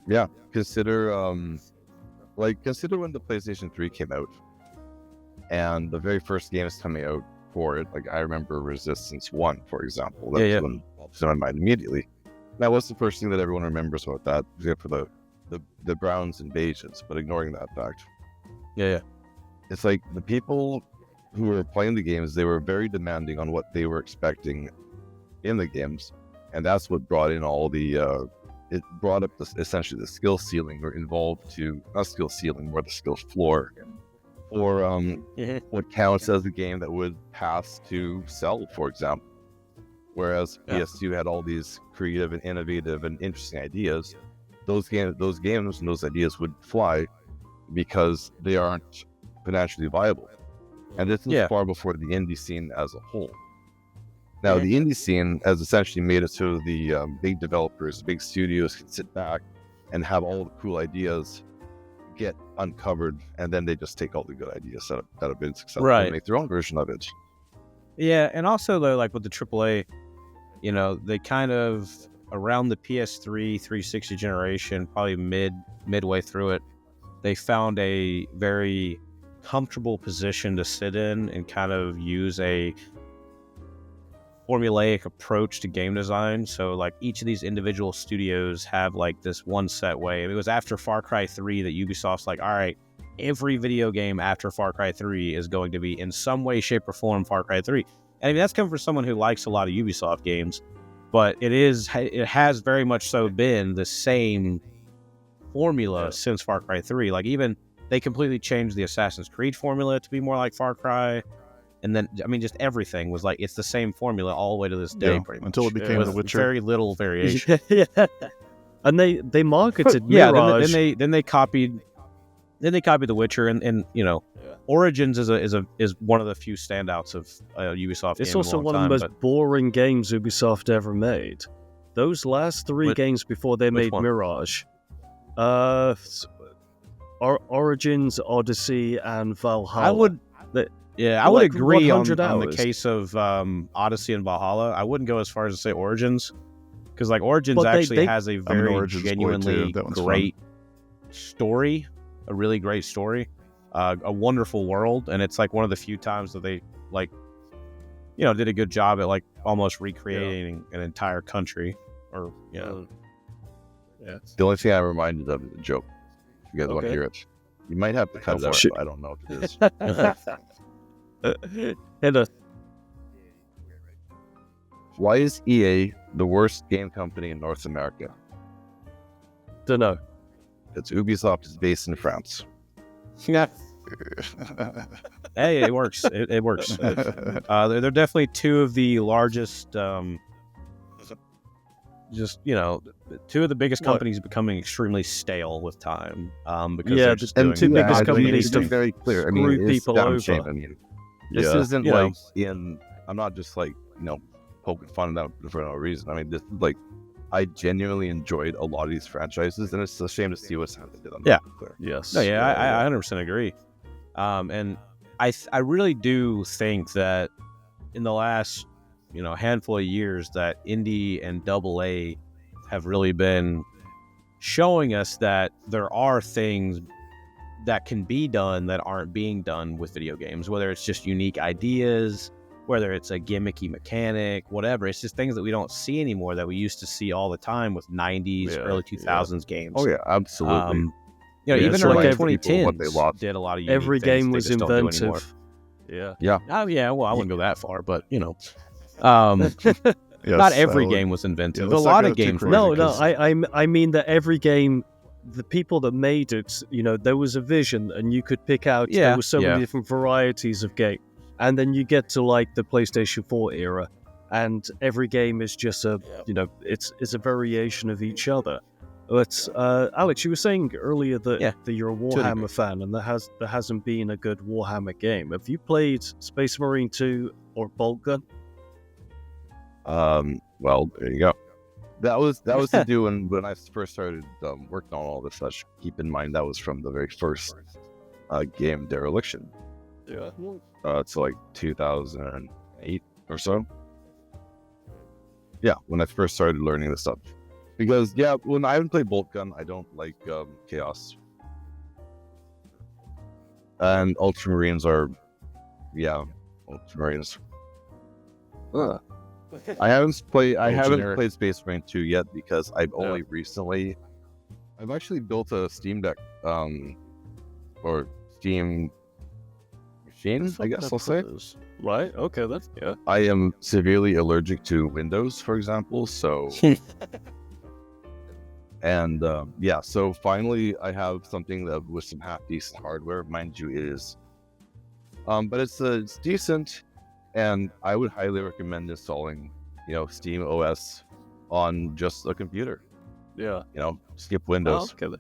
Yeah, consider when the PlayStation 3 came out, and the very first games coming out for it. Like, I remember Resistance 1, for example. That's one that pops in my mind immediately. That was the first thing that everyone remembers about that, except for the browns and beiges, but ignoring that fact. Yeah. It's like the people who were playing the games, they were very demanding on what they were expecting in the games, and that's what brought in all the it brought up essentially the skill ceiling, or involved to, not skill ceiling, more the skill floor, or what counts as a game that would pass to sell, for example. Whereas PS2 had all these creative and innovative and interesting ideas. Those games and those ideas would fly because they aren't financially viable. And this is far before the indie scene as a whole. Now, the indie scene has essentially made it so the big developers, big studios can sit back and have all the cool ideas get uncovered, and then they just take all the good ideas that have been successful and make their own version of it. Yeah, and also though, like with the AAA, you know, they kind of, around the PS3 360 generation, probably midway through it, they found a very comfortable position to sit in and kind of use a formulaic approach to game design. So like each of these individual studios have like this one set way. It was after Far Cry 3 that Ubisoft's like, all right, every video game after Far Cry 3 is going to be in some way, shape, or form Far Cry 3. And I mean, that's coming from someone who likes a lot of Ubisoft games, but it has very much so been the same formula since Far Cry 3. Like even they completely changed the Assassin's Creed formula to be more like Far Cry. And then, I mean, just everything was like, it's the same formula all the way to this day, pretty much. Until it became The Witcher. Very little variation. Yeah. And they marketed Yeah, Mirage. then they copied The Witcher, and you know, Origins is one of the few standouts of Ubisoft. It's game in a also long one time, of the most boring games Ubisoft ever made. Those last three games before they made one? Mirage, Origins, Odyssey, and Valhalla. I would like agree on 100 the hours. case of Odyssey and Valhalla. I wouldn't go as far as to say Origins, because like Origins But actually has a I'm an very Origins boy, genuinely too. That one's great story, a really great story, a wonderful world, and it's like one of the few times that they like, you know, did a good job at like almost recreating an entire country, or you know. The only thing I'm reminded of is a joke. If you guys want to hear it, you might have to cut it out. for it. I don't know if it is. And Why is EA the worst game company in North America? don't know. It's Ubisoft is based in France. Yeah. Hey, it works. It works. They're definitely two of the largest, just, you know, two of the biggest companies becoming extremely stale with time. Because Yeah, they're just and doing two biggest I mean, companies to be to very clear. I screw mean, it's people damn over. shame. I mean, this Yeah. isn't You know. like I'm not just like, you know, poking fun at them for no reason. I mean, this is like, I genuinely enjoyed a lot of these franchises, and it's a shame to see what's happened to them. Yeah. Clear. Yes. No, yeah, I 100% agree. And I really do think that in the last, you know, handful of years that indie and AA have really been showing us that there are things that can be done that aren't being done with video games, whether it's just unique ideas, whether it's a gimmicky mechanic, whatever. It's just things that we don't see anymore that we used to see all the time with 90s, early 2000s games. Oh yeah, absolutely. You know, Yeah, even it's early like every- 2010s what they lost. did a lot of unique Every things game they was just don't do anymore. inventive. Yeah. Oh yeah, well I wouldn't go that far, but you know, not every game was inventive. let's a not lot go of too games. crazy. were. No, I mean that every game, the people that made it, you know, there was a vision, and you could pick out. Yeah, There were so yeah. many different varieties of game, and then you get to like the PlayStation 4 era, and every game is just you know, it's a variation of each other. But Alex, you were saying earlier that you're a Warhammer fan, and there hasn't been a good Warhammer game. Have you played Space Marine 2 or Bolt Gun? Well, there you go. That was to do when I first started working on all this such. Keep in mind that was from the very first game, Dereliction. Yeah. It's like 2008 or so. Yeah, when I first started learning this stuff. Because when I haven't played Bolt Gun, I don't like Chaos. And Ultramarines are, Ultramarines. I haven't played Space Marine 2 yet because I've only recently. I've actually built a Steam Deck, or Steam machine, I guess I'll say. Right. Okay. That's I am severely allergic to Windows, for example. So, and so finally I have something that with some half decent hardware, mind you, it is. But it's decent, and I would highly recommend installing, you know, Steam OS on just a computer. Yeah. You know, skip Windows. Oh, okay.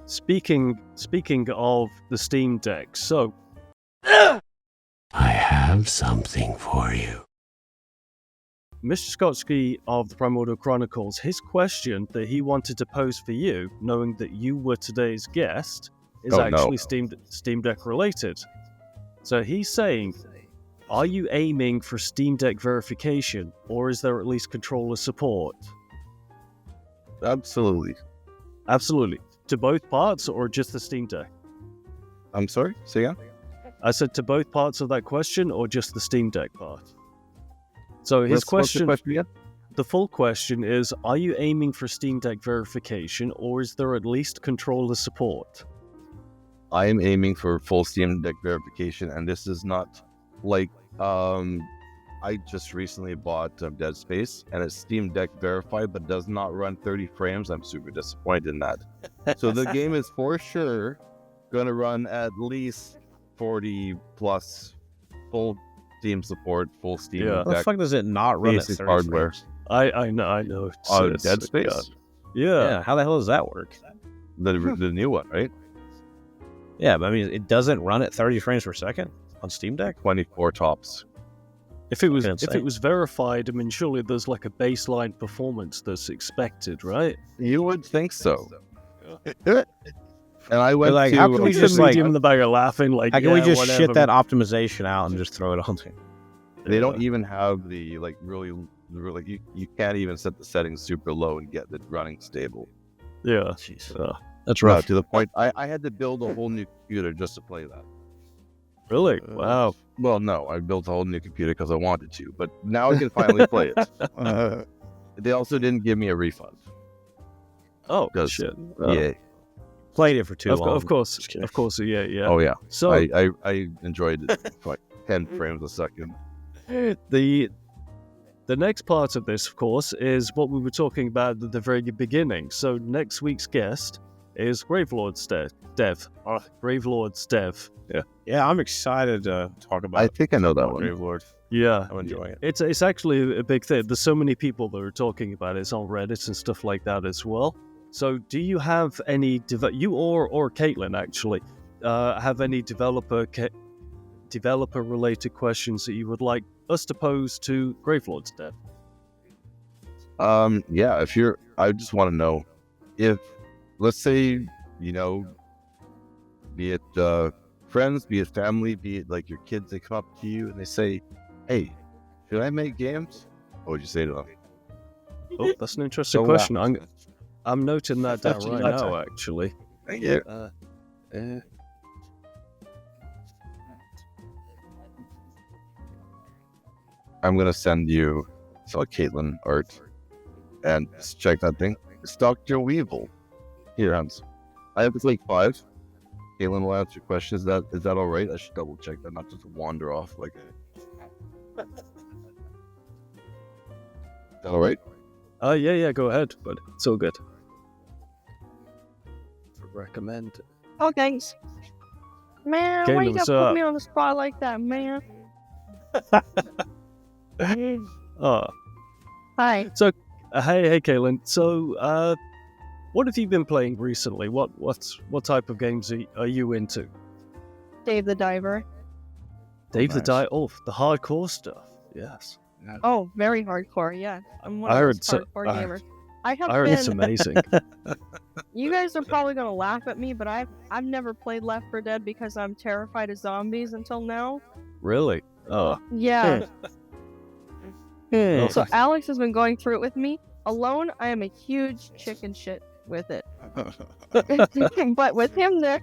Speaking of the Steam Deck, so I have something for you. Mr. Skotsky of the Primordial Chronicles, his question that he wanted to pose for you, knowing that you were today's guest, is actually Steam Deck related. So he's saying, are you aiming for Steam Deck verification, or is there at least controller support? Absolutely. Absolutely. To both parts or just the Steam Deck? I'm sorry? Say again? I said to both parts of that question or just the Steam Deck part? So his What's the question, again? the full question is, are you aiming for Steam Deck verification or is there at least controller support? I am aiming for full Steam Deck verification, and this is not like I just recently bought Dead Space, and it's Steam Deck verified, but does not run 30 frames. I'm super disappointed in that. So the game is for sure gonna run at least 40 plus full Steam support, full Steam Yeah. How the Deck fuck does it not run at basic 30 hardware. frames? I know. It's- Dead Space, God. Yeah. Yeah, how the hell does that work? the new one, right? Yeah, but I mean, it doesn't run at 30 frames per second on Steam Deck? 24 tops. If it was Fucking if it insane. was verified, I mean, surely there's like a baseline performance that's expected, right? You would think so. And I went like, to how can we Just just, like- medium in the bag are laughing like, How can we yeah, just whatever. shit that optimization out and just throw it on there? They don't even have the really you can't even set the settings super low and get it running stable. Yeah. Jeez. That's No, rough. to the point I had to build a whole new computer just to play that. Really? Wow. Well, no, I built a whole new computer because I wanted to, but now I can finally play it. They also didn't give me a refund. Oh, Does- shit. Yeah. Played it for too long. Of course. Just kidding. Of course. Yeah. Oh yeah. So I enjoyed it for like 10 frames a second. the next part of this, of course, is what we were talking about at the very beginning. So next week's guest is Gravelord's Dev. Gravelord's Dev. Yeah, I'm excited to talk about I think I know that one. Gravelord. Yeah. I'm enjoying it. It's actually a big thing. There's so many people that are talking about it. It's on Reddit and stuff like that as well. So do you have any you or Caitlyn actually have any developer related questions that you would like us to pose to Gravelord's Dev? Yeah, I just want to know if, let's say, be it friends, be it family, be it like your kids, they come up to you and they say, hey, should I make games? What would you say to them? Oh, that's an interesting So, question. I'm noting that down Actually, right that's now, actually. Thank you. I'm going to send you some Caitlyn art and just check that thing. It's Dr. Weevil. Here, Hans. I have like 5. Caitlyn will answer questions. Is that all right? I should double check that, not just wander off like a... Is that all right? Yeah, go ahead, but it's all good. Recommend. Oh, thanks. Man, why Caitlyn, you what's gotta put up? me on the spot like that, man? Oh, Hi. hey, Caitlyn. So, what have you been playing recently? What type of games are you into? Dave the Diver. Dave the nice. Dive. Oh, the hardcore stuff. Yes. Oh, very hardcore, yeah. I'm one I of heard those so- hardcore I- gamers. I have I heard it's been. amazing. You guys are probably gonna laugh at me, but I've never played Left 4 Dead because I'm terrified of zombies until now. Really? Oh, Yeah. Oh, So Alex has been going through it with me. Alone, I am a huge chicken shit with it. But with him there,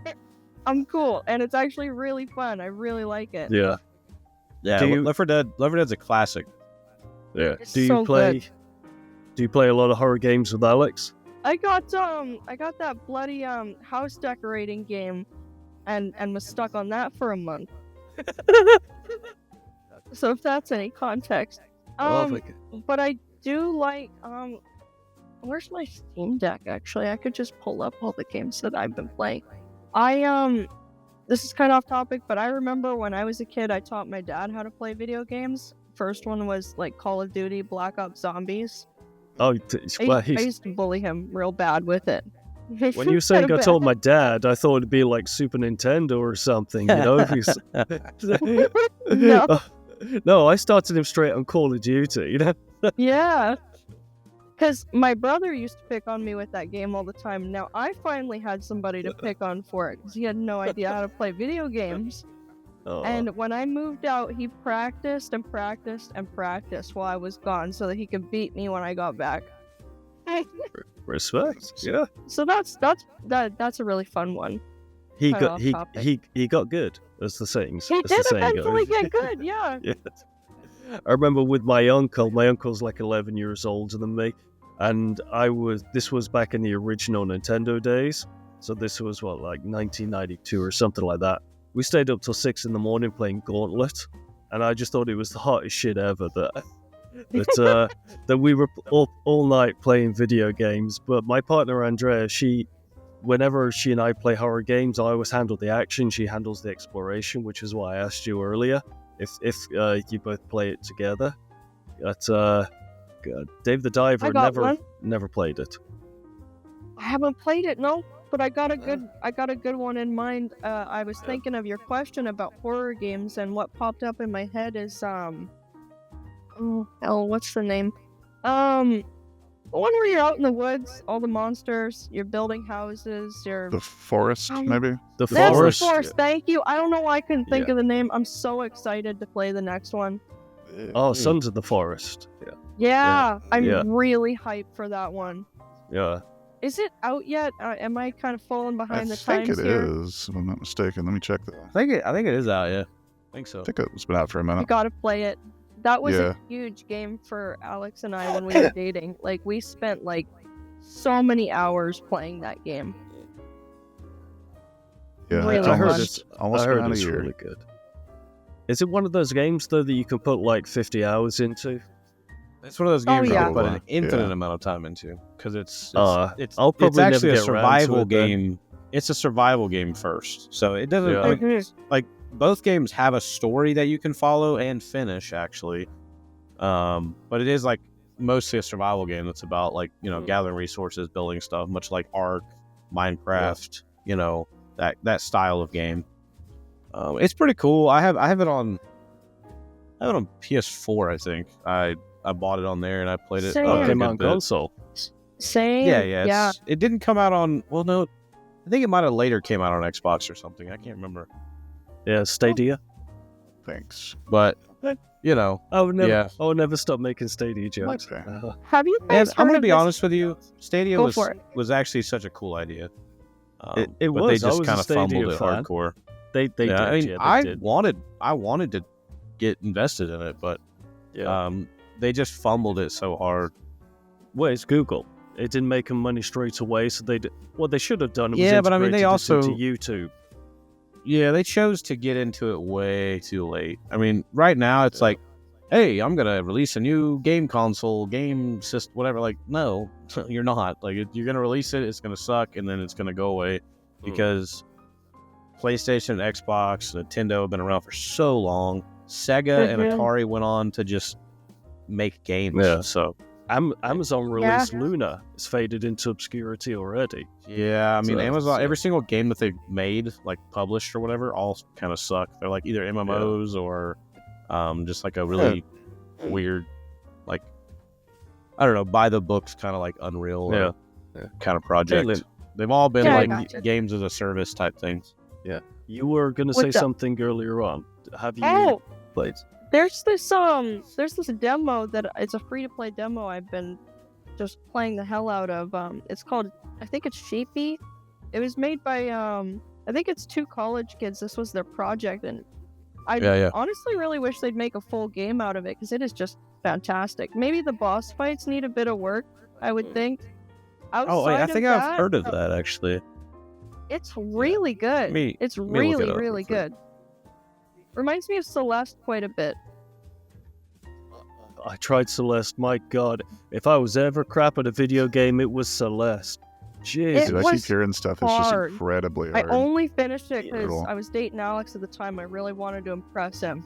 I'm cool, and it's actually really fun. I really like it. yeah. Yeah, Do you- Left 4 Dead's a classic. Yeah. It's Do you so play? good. Do you play a lot of horror games with Alex? I got that bloody house decorating game, and was stuck on that for a month. So if that's any context, but I do like where's my Steam Deck? Actually, I could just pull up all the games that I've been playing. This is kind of off topic, but I remember when I was a kid, I taught my dad how to play video games. First one was like Call of Duty Black Ops Zombies. Oh, well, I used to bully him real bad with it. when you were saying Kinda I told bad. my dad, I thought it'd be like Super Nintendo or something, you know? No. No, I started him straight on Call of Duty, you know? Yeah. Because my brother used to pick on me with that game all the time. Now I finally had somebody to pick on for it because he had no idea how to play video games. Oh, And when I moved out, he practiced and practiced and practiced while I was gone so that he could beat me when I got back. Respect. Yeah. So that's a really fun one. He Quite got off he, topic. he got good, as the saying. He as the did saying eventually goes. get good, yeah. Yes. I remember with my uncle. My uncle's like 11 years older than me, and this was back in the original Nintendo days. So this was like 1992 or something like that. We stayed up till 6 a.m. playing Gauntlet, and I just thought it was the hottest shit ever. That we were all night playing video games. But my partner Andrea, whenever she and I play horror games, I always handle the action. She handles the exploration, which is why I asked you earlier if you both play it together. But Dave the Diver never played it. I haven't played it, no, but I got a good one in mind. I was thinking of your question about horror games, and what popped up in my head is what's the name? The one where you're out in the woods, all the monsters, you're building houses, The Forest, maybe? The That's the Forest. Forest, thank you. I don't know why I couldn't think of the name. I'm so excited to play the next one. Oh, Sons of the Forest. Yeah, I'm Yeah. really hyped for that one. Yeah. Is it out yet? Am I kind of falling behind the think times it here? is, if I'm not mistaken. Let me check that. I think it is out. Yeah, I think so. I think it's been out for a I minute. gotta play it. That was Yeah. a huge game for Alex and I when we were dating. Like, we spent like so many hours playing that game. Yeah, Really it's I heard fun. almost I been heard out a it's year. really good. Is it one of those games though that you can put like 50 hours into? It's one of those Oh, games yeah. you put an infinite Yeah. amount of time into because it's I'll it's probably never actually a get around to survival it then. game. It's a survival game first, so it doesn't. Yeah. I mean, Mhm. like both games have a story that you can follow and finish actually, but it is like mostly a survival game that's about like gathering resources, building stuff, much like Ark, Minecraft, that style of game. It's pretty cool. I have it on PS4. I think I bought it on there and I played it. Same. Oh, Yeah, it a came good out on bit. console. Same. Yeah. It didn't come out on. Well, no, I think it might have later came out on Xbox or something. I can't remember. Yeah, Stadia. Thanks. But I would never. Yeah. I would never stop making Stadia jokes. Okay. Have you and guys I'm heard gonna of be this? honest with you, Stadia Go for it. was actually such a cool idea. It but was. they I just was a kind of Stadia fumbled it fan. hardcore. They did. I mean, Yeah, they did. I wanted to get invested in it, but Yeah. they just fumbled it so hard. Well, it's Google. It didn't make them money straight away, so what they should have done was Yeah, but I mean, they integrated it also- into YouTube. Yeah, they chose to get into it way too late. I mean, right now it's like, hey, I'm gonna release a new game console, game system, whatever. Like, no, you're not. Like, you're gonna release it, it's gonna suck, and then it's gonna go away because PlayStation, Xbox, Nintendo have been around for so long. Sega and Mhm. Atari went on to just make games. Yeah. So Amazon released Luna. It's faded into obscurity already. yeah, I mean, So- Amazon. so- Every single game that they've made, like published or whatever, all kind of suck. They're like either MMOs or just like a really weird, like I don't know, by the books kind of like Unreal kind of project. Caitlyn. They've all been Yeah, I like gotcha. games as a service type things. You were going to say What's up? something earlier on. Have you Oh, played? there's this demo that it's a free to play demo I've been just playing the hell out of. It's called, I think it's Sheepy. It was made by I think it's 2 college kids. This was their project, and I Yeah. honestly really wish they'd make a full game out of it because it is just fantastic. Maybe the boss fights need a bit of work, I would think. Oh, wait, I Outside think of I've that, heard of that actually. It's really good. It's let me look it really, up really real quick. good. Reminds me of Celeste quite a bit. I tried Celeste. My God, if I was ever crap at a video game, it was Celeste. Jesus. Dude, I keep was hearing stuff that's just hard. incredibly I hard. only finished it because Brutal. I was dating Alex at the time. I really wanted to impress him.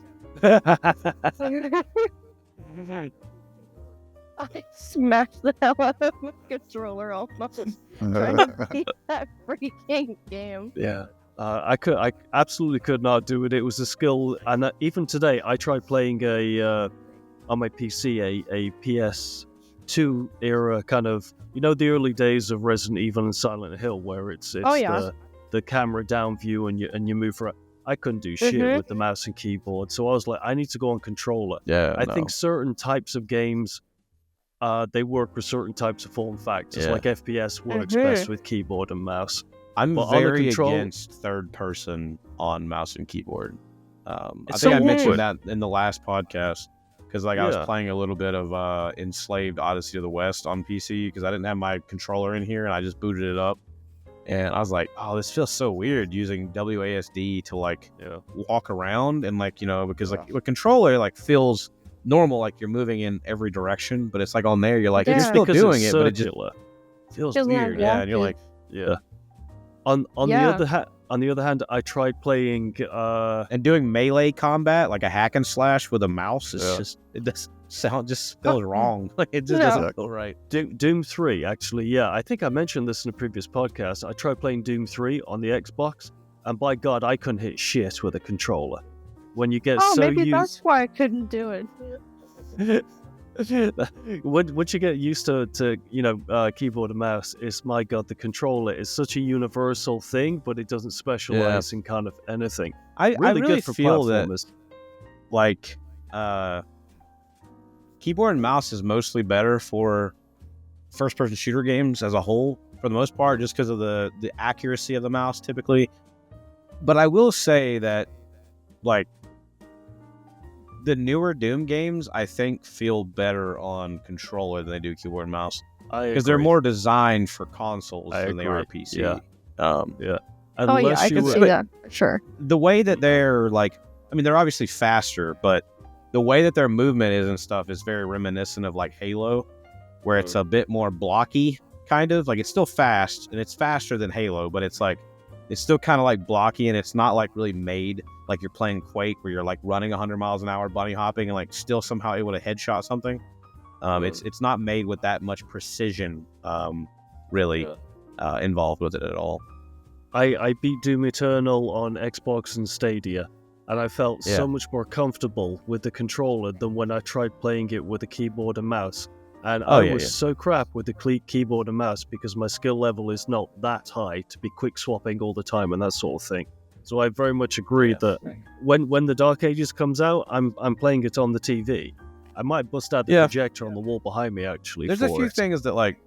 I smashed the hell out of my controller almost trying to beat that freaking game. Yeah. I absolutely could not do it. It was a skill, and even today, I tried playing on my PC a PS2 era kind of, the early days of Resident Evil and Silent Hill, where it's Oh, yeah. the camera down view and you move around. I couldn't do shit Mhm. with the mouse and keyboard, so I was like, I need to go on controller. Yeah, I think certain types of games they work with certain types of form factors. Yeah. Like FPS works Mhm. best with keyboard and mouse. I'm But on the very control- against third person on mouse and keyboard. I It's think so I mentioned awkward. that in the last podcast because I was Yeah. playing a little bit of Enslaved Odyssey of the West on PC because I didn't have my controller in here and I just booted it up. And I was like, oh, this feels so weird using WASD to like walk around and like, because like a controller like feels normal, like you're moving in every direction, but it's like on there, you're like, Yeah. you're still Because doing it's it, but it just circular. feels Feels like weird. Yeah. And you're like, Yeah. On Yeah. the other hand, I tried playing and doing melee combat, like a hack and slash with a mouse, is just, it does just feels wrong. Like it just Yeah. doesn't feel right. Doom 3, actually. Yeah, I think I mentioned this in a previous podcast. I tried playing Doom 3 on the Xbox, and by God, I couldn't hit shit with a controller. When you get Oh, so maybe used, that's why I couldn't do it. once you get used to keyboard and mouse, it's my God, the controller is such a universal thing, but it doesn't specialize in kind of anything. I Really, really good for feel that platformers. like keyboard and mouse is mostly better for first person shooter games as a whole for the most part, just because of the accuracy of the mouse typically. But I will say that like the newer Doom games I think feel better on controller than they do keyboard and mouse because they're more designed for consoles I than they are agree. PC. Yeah. Oh yeah, Unless I you can were- see that for sure. The way that they're like, I mean, they're obviously faster, but the way that their movement is and stuff is very reminiscent of like Halo, where it's a bit more blocky, kind of like it's still fast and it's faster than Halo, but it's like it's still kind of like blocky and it's not like really made like you're playing Quake where you're like running 100 miles an hour bunny hopping and like still somehow able to headshot something. It's not made with that much precision really involved with it at all. I beat Doom Eternal on Xbox and Stadia, and I felt so much more comfortable with the controller than when I tried playing it with a keyboard and mouse. And I was so crap with the keyboard and mouse because my skill level is not that high to be quick swapping all the time and that sort of thing. So I very much agree that when the Dark Ages comes out, I'm playing it on the TV. I might bust out the projector on the wall behind me actually. There's a few things that like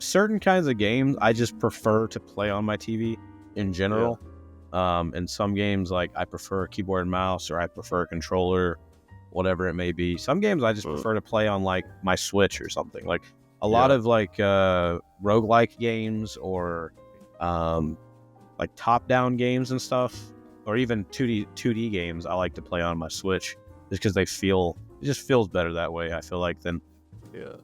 certain kinds of games I just prefer to play on my TV in general. And some games like I prefer a keyboard and mouse or I prefer a controller, whatever it may be. Some games I just prefer to play on like my Switch or something. Like a lot of like roguelike games or like top-down games and stuff, or even 2D games I like to play on my Switch just because it just feels better that way, I feel like, than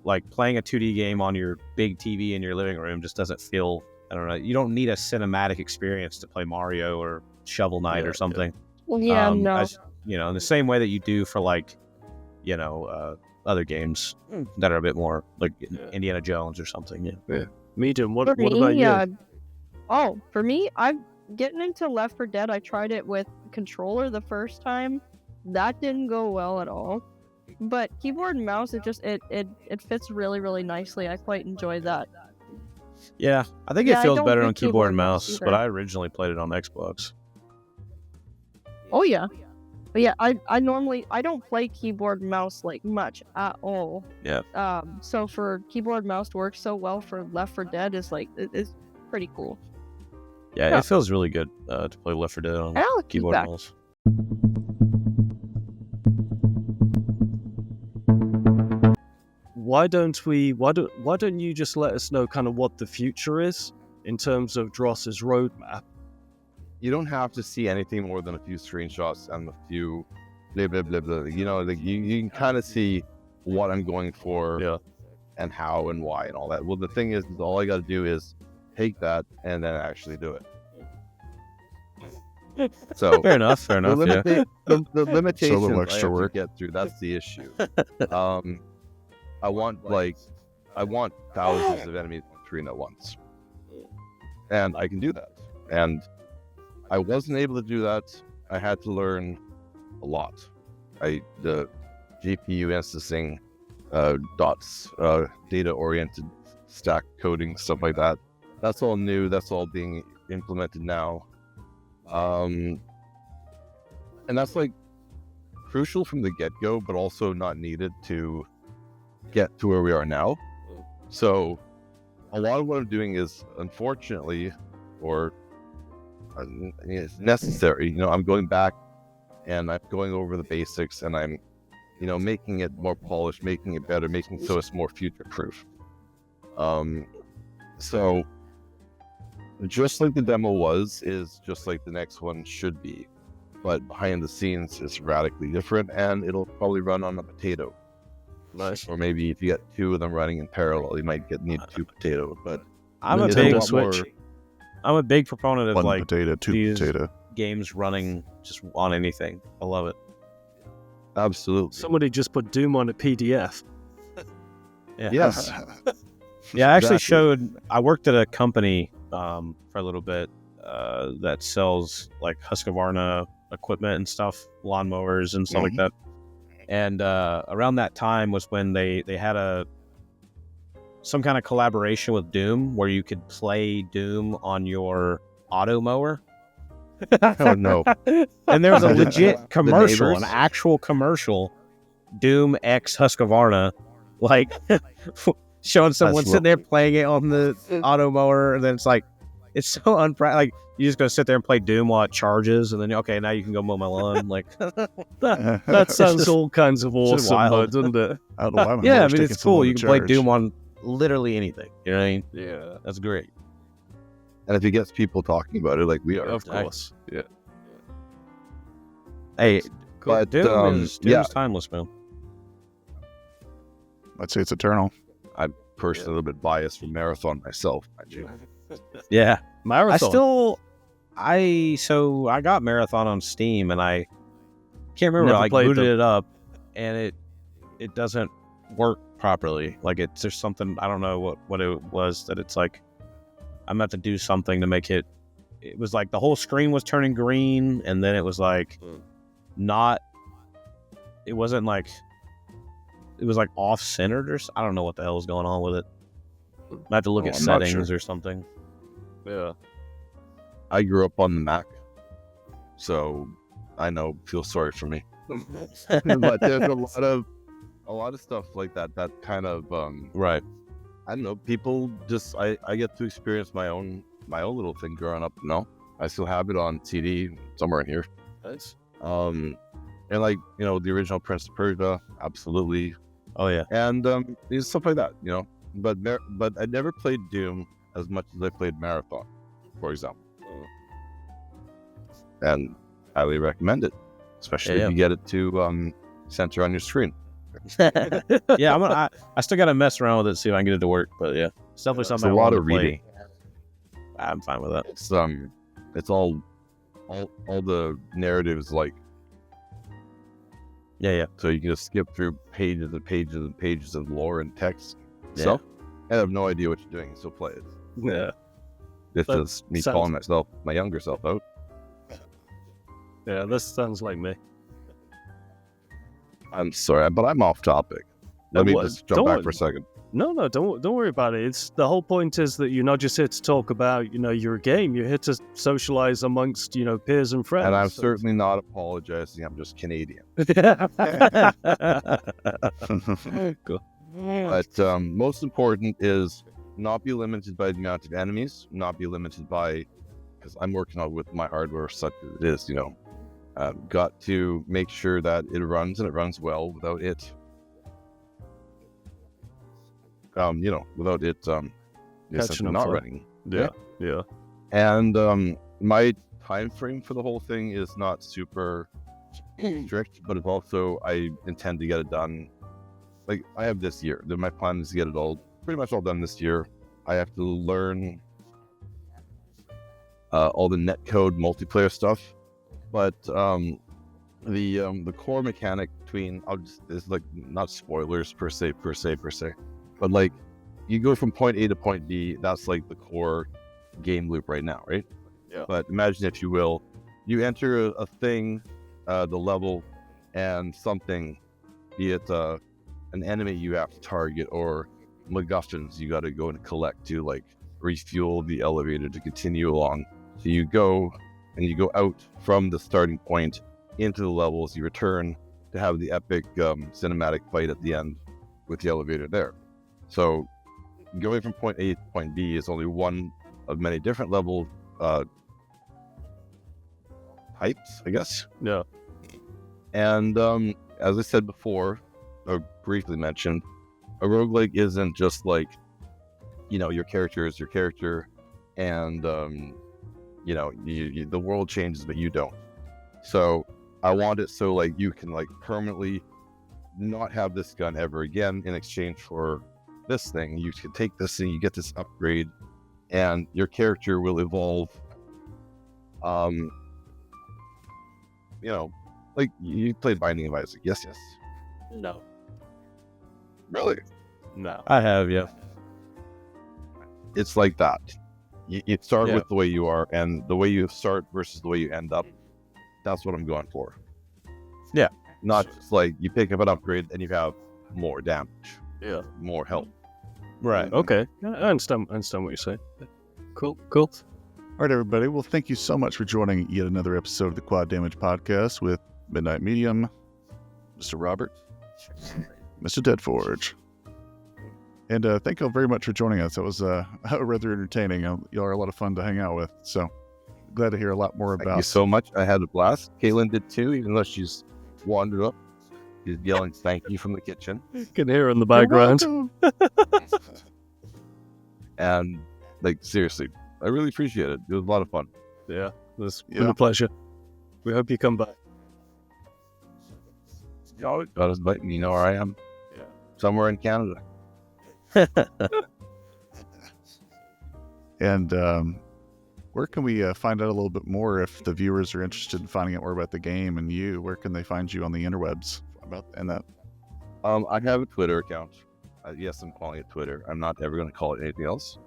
like playing a 2D game on your big TV in your living room just doesn't feel, I don't know, you don't need a cinematic experience to play Mario or Shovel Knight or something. Yeah, no. In the same way that you do for like, other games that are a bit more like Indiana Jones or something. Medium, what For about me, you? for me, I'm getting into Left 4 Dead. I tried it with controller the first time. That didn't go well at all. But keyboard and mouse, it fits really, really nicely. I quite enjoy that. Yeah, I think Yeah, it I feels don't better do on keyboard and keyboard mouse mouse, either. but I originally played it on Xbox. Oh yeah. But yeah, I normally don't play keyboard and mouse like much at all. Yeah. So for keyboard and mouse to work so well for Left 4 Dead is like it's pretty cool. Yeah, Yeah. it feels really good to play Left 4 Dead on And I'll keep keyboard that. and mouse. Why don't you just let us know kind of what the future is in terms of DROSS's roadmap? You don't have to see anything more than a few screenshots and a few blah blah blah blah. Like you can kind of see what I'm going for and how and why and all that. Well, the thing is all I got to do is take that and then actually do it. So Fair enough. the limitations little I extra have to work. get through, that's the issue. I want thousands of enemies on screen at once, and I can do that. And I wasn't able to do that. I had to learn a lot. The GPU instancing, dots, data-oriented stack coding, stuff like that. That's all new. That's all being implemented now. And that's like crucial from the get-go, but also not needed to get to where we are now. So a lot of what I'm doing is, unfortunately, or it's necessary, I'm going back and I'm going over the basics, and I'm making it more polished, making it better, making so it's more future proof. So just like the demo is just like the next one should be, but behind the scenes it's radically different, and it'll probably run on a potato. Nice. Or maybe if you get two of them running in parallel, you might need two potatoes. But I'm a it's big lot more- I'm a big proponent of One like potato, two these potato. games running just on anything. I love it. Absolutely. Somebody just put Doom on a PDF. Yeah. Yes. Yeah, I actually Exactly. I worked at a company for a little bit that sells like Husqvarna equipment and stuff, lawnmowers and stuff like that. And around that time was when they had some kind of collaboration with Doom where you could play Doom on your auto mower. Oh no. And there was a legit The commercial, neighbors? an actual commercial, Doom X Husqvarna, like showing someone That's sitting there playing it on the auto mower, and then it's like, it's so unpractical. Like, you just gonna sit there and play Doom while it charges, and then okay, now you can go mow my lawn. Like, That sounds just- all kinds of just awesome, wild. doesn't it? I don't know why my yeah, I mower's mean, taking it's so long cool. to You can play charge. Doom on literally anything. You know what I mean? Yeah, That's great. And if it gets people talking about it like we are, of course. Yeah. Hey, But, Doom is yeah. timeless, man. I'd say it's eternal. personally a little bit biased for Marathon myself, mind you. Yeah. Marathon. I got Marathon on Steam, and I can't remember. Never I played booted them. it up, and it doesn't work properly. Like, there's something, I don't know what it was, that it's like I'm gonna have to do something to make it. It was like the whole screen was turning green, and then it was like not. It wasn't like. It was like off centered, or I don't know what the hell was going on with it. I have to look Oh, at I'm not settings sure. or something. Yeah. I grew up on the Mac, so I feel sorry for me. But there's a lot of stuff like that kind of Right. I don't know, people just I get to experience my own little thing growing up. I still have it on CD somewhere in here. Nice. And like, the original Prince of Persia, absolutely. Oh yeah. And stuff like that, but I never played Doom as much as I played Marathon, for example. And highly recommend it, especially Yeah. if you get it to center on your screen. Yeah, I still gotta mess around with it, see if I can get it to work. But yeah, it's definitely It's something a I lot want to of play. reading. I'm fine with that. It's all the narratives, like, Yeah. so you can just skip through pages and pages and pages of lore and text Yeah. stuff. I have no idea what you're doing, so play it. Yeah. It's That just me sounds- calling myself my younger self out. Yeah, this sounds like me. I'm sorry, but I'm off topic. No, Let me what- just jump don't back worry. for a second. No, don't worry about it. It's the whole point is that you're not just here to talk about, your game. You're here to socialize amongst, peers and friends. And I'm So- certainly not apologizing. I'm just Canadian. Cool. But most important is not be limited by the amount of enemies, not be limited by, because I'm working on with my hardware such as it is, got to make sure that it runs and it runs well without it, without it, Catching up not for it. running. Yeah. And my time frame for the whole thing is not super strict, but it's also, I intend to get it done. Like, I have this year. My plan is to get it pretty much all done this year. I have to learn all the netcode multiplayer stuff, but the core mechanic between, it's like not spoilers per se, but like, you go from point A to point B. That's like the core game loop right now, right? Yeah. But imagine, if you will, you enter a thing, the level, and something, be it an enemy you have to target, or MacGuffins you got to go and collect to like refuel the elevator to continue along. So you go out from the starting point into the levels. You return to have the epic cinematic fight at the end, with the elevator there. So going from point A to point B is only one of many different level types, I guess. Yeah. And as I said before, or briefly mentioned, a roguelike isn't just like, your character is your character, and the world changes, but you don't. So I want it so like you can like permanently not have this gun ever again in exchange for this thing. You can take this thing, you get this upgrade, and your character will evolve. Like you played Binding of Isaac. Yes. No. Really? No. I have, yeah. It's like that. You start Yeah. with the way you are, and the way you start versus the way you end up. That's what I'm going for. Yeah. Not just like you pick up an upgrade and you have more damage, Yeah. more health. Right. Okay. I understand what you're saying. Cool. All right, everybody. Well, thank you so much for joining yet another episode of the Quad Damage Podcast with Midnight Medium, Mr. Robert, Mr. Deadforge. And thank you all very much for joining us. That was rather entertaining. Y'all are a lot of fun to hang out with. So glad to hear a lot more about. Thank you so much. I had a blast. Caitlyn did too, even though she's wandered up. She's yelling thank you from the kitchen. You can hear her in the background. And like seriously, I really appreciate it. It was a lot of fun. Yeah. It's been a pleasure. We hope you come back. You always gotta invite me, you know where I am. Yeah. Somewhere in Canada. And where can we find out a little bit more if the viewers are interested in finding out more about the game and you? Where can they find you on the interwebs about and that? I have a Twitter account. Yes, I'm calling it Twitter. I'm not ever going to call it anything else.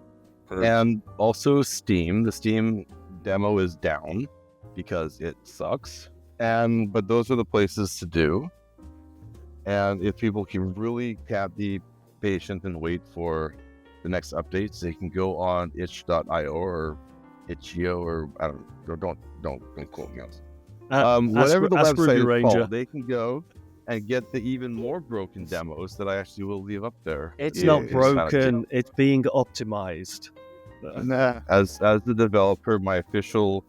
And also Steam. The Steam demo is down because it sucks. But those are the places to do. And if people can really be patient and wait for the next updates, they can go on itch.io or itch.io or I don't quote me on. Whatever the website is called, they can go and get the even more broken demos that I actually will leave up there. It's Yeah, not it's broken. It's being optimized. Nah. As the developer, my official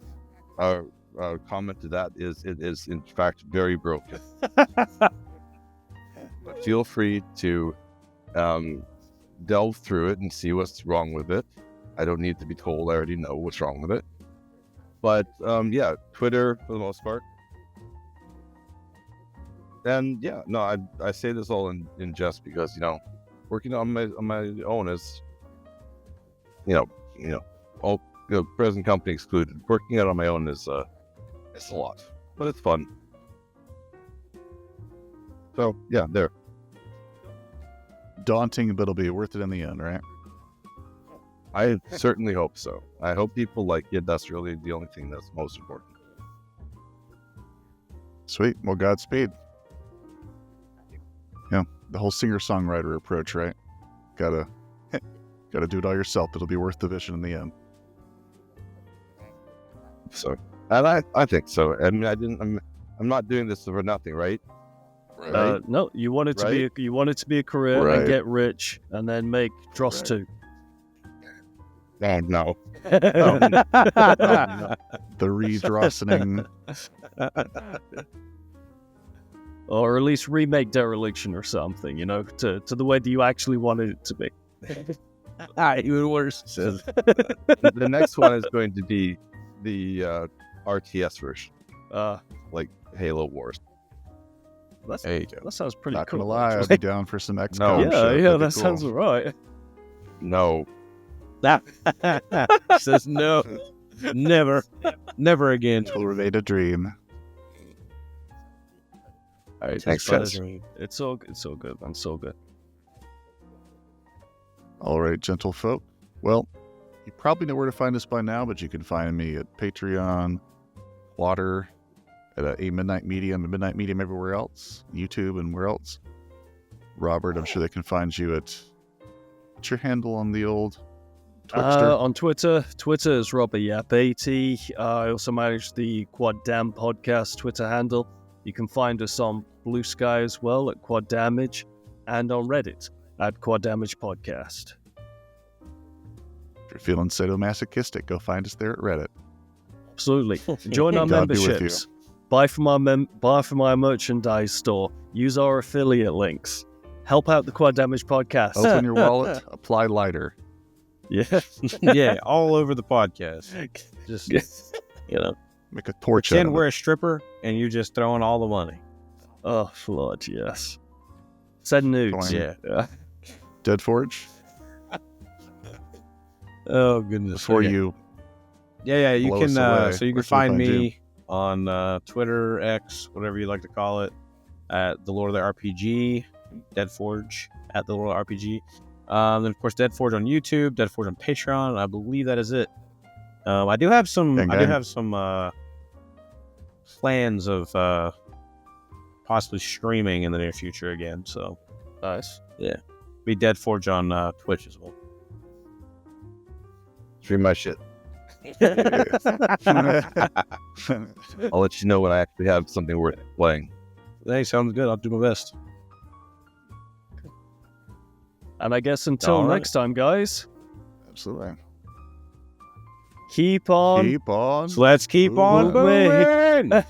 comment to that is it is in fact very broken. But feel free to delve through it and see what's wrong with it. I don't need to be told. I already know what's wrong with it. But yeah, Twitter for the most part. And yeah, no, I say this all in jest because working on my own is all present company excluded. Working out on my own is it's a lot, but it's fun. So yeah, there. Daunting, but it'll be worth it in the end, right? I certainly hope so. I hope people like it. That's really the only thing that's most important. Sweet. Well, Godspeed. Yeah, the whole singer-songwriter approach, right? Gotta do it all yourself. It'll be worth the vision in the end. So, and I think so. I mean, I'm not doing this for nothing, right? No, you want it to be a career Right. and get rich and then make DROSS 2. Oh no. The redrossening. Or at least remake Dereliction or something, to the way that you actually wanted it to be. Even worse. The next one is going to be the RTS version, like Halo Wars. There you go. That sounds pretty Not cool. gonna lie, I'd actually. be down for some XCOM. No. shit. Yeah, That'd be that sounds cool. alright. No, Says no, never again. Will remain a dream. all right, It's thanks fun. guys. It's all good, man. So good. All right, gentle folk. Well, you probably know where to find us by now, but you can find me at Patreon, Water, at a Midnight Medium, and Midnight Medium everywhere else, YouTube and where else. Robert, I'm sure they can find you at, what's your handle on the old Twixter? On Twitter is RobertYapp80. I also manage the Quad Dam podcast Twitter handle. You can find us on Blue Sky as well at Quad Damage. and on Reddit at Quad Damage Podcast. If you're feeling sadomasochistic, go find us there at Reddit. Absolutely. Join our God be with you. memberships. Buy from our merchandise store. Use our affiliate links. Help out the Quad Damage Podcast. Open your wallet, apply lighter. Yeah. Yeah, all over the podcast. Just, Make a torch out pretend of we're it. a stripper and you're just throwing all the money. Oh, Lord, yes. Send nudes. Join. Yeah. Deadforge, Oh, goodness. before Okay. you Yeah, you blow can. us away, So you where can can we find find you? me on Twitter, X, whatever you like to call it, at the Lord of the RPG, Deadforge at the Lord of the RPG. Then of course Deadforge on YouTube, Deadforge on Patreon. I believe that is it. I do have some. Gang, I do gang. have some plans of possibly streaming in the near future again. So Nice. be Deadforge on Twitch as well. Stream my shit. I'll let you know when I actually have something worth playing. Hey, sounds good. I'll do my best. And I guess until All right. next time, guys, Absolutely. keep on Keep on. So let's keep on Moving. moving.